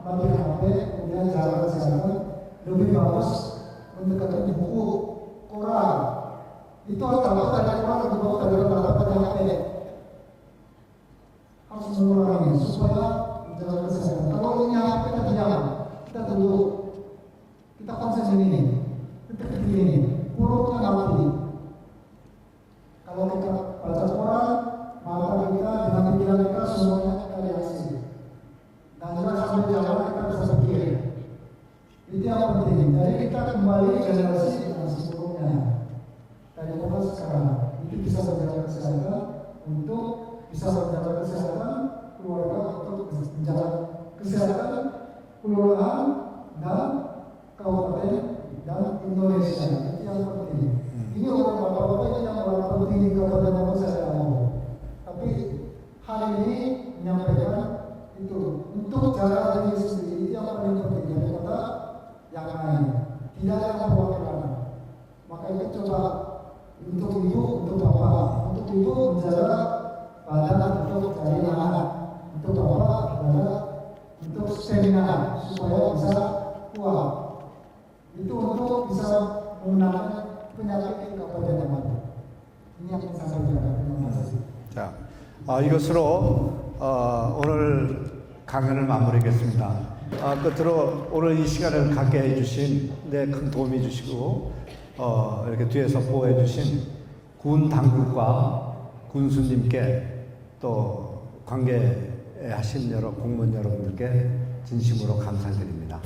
mati HP, kemudian jaga kesehatan lebih bagus mendekati buku koran. Itu harus dapat dari koran, lebih bagus dari dapat dari HP. Harus mengurangi supaya menjaga kesehatan. Kalau ini HP kita diam, kita duduk, kita konsen ini, kita begini, mulutnya mati. Kalau kita baca koran, mata kita dengan pikiran kita semuanya kita reaksi. Dan juga sambil jalan kita bisa berpikir. Itu yang penting. Jadi kita kembali generasi yang sebelumnya. Dari mulai sekarang itu bisa menjaga kesehatan untuk bisa menjaga kesehatan keluarga, untuk menjaga kesehatan kelurahan dan kabupaten dan Indonesia. Itu yang penting. Ini orang bapak-bapak yang orang penting di kabupaten Bogor saya tahu. Tapi hari ini menyampaikan itu untuk jaga diri sendiri itu yang paling penting daripada yang lain. Tidak ada perwakilan. Maka itu coba untuk ibu, untuk bapak, untuk ibu menjaga badan, untuk cari anak, untuk bapak menjaga untuk seminar supaya bisa kuat. Itu untuk bisa mengenalkan penyakit di kabupaten Bogor. Ini yang saya sampaikan. Terima kasih. 자, 이것으로 오늘 강연을 마무리하겠습니다. 끝으로 오늘 이 시간을 갖게 해주신 큰 도움이 주시고 이렇게 뒤에서 보호해 주신 군 당국과 군수님께 또 관계하신 여러 공무원 여러분들께 진심으로 감사드립니다.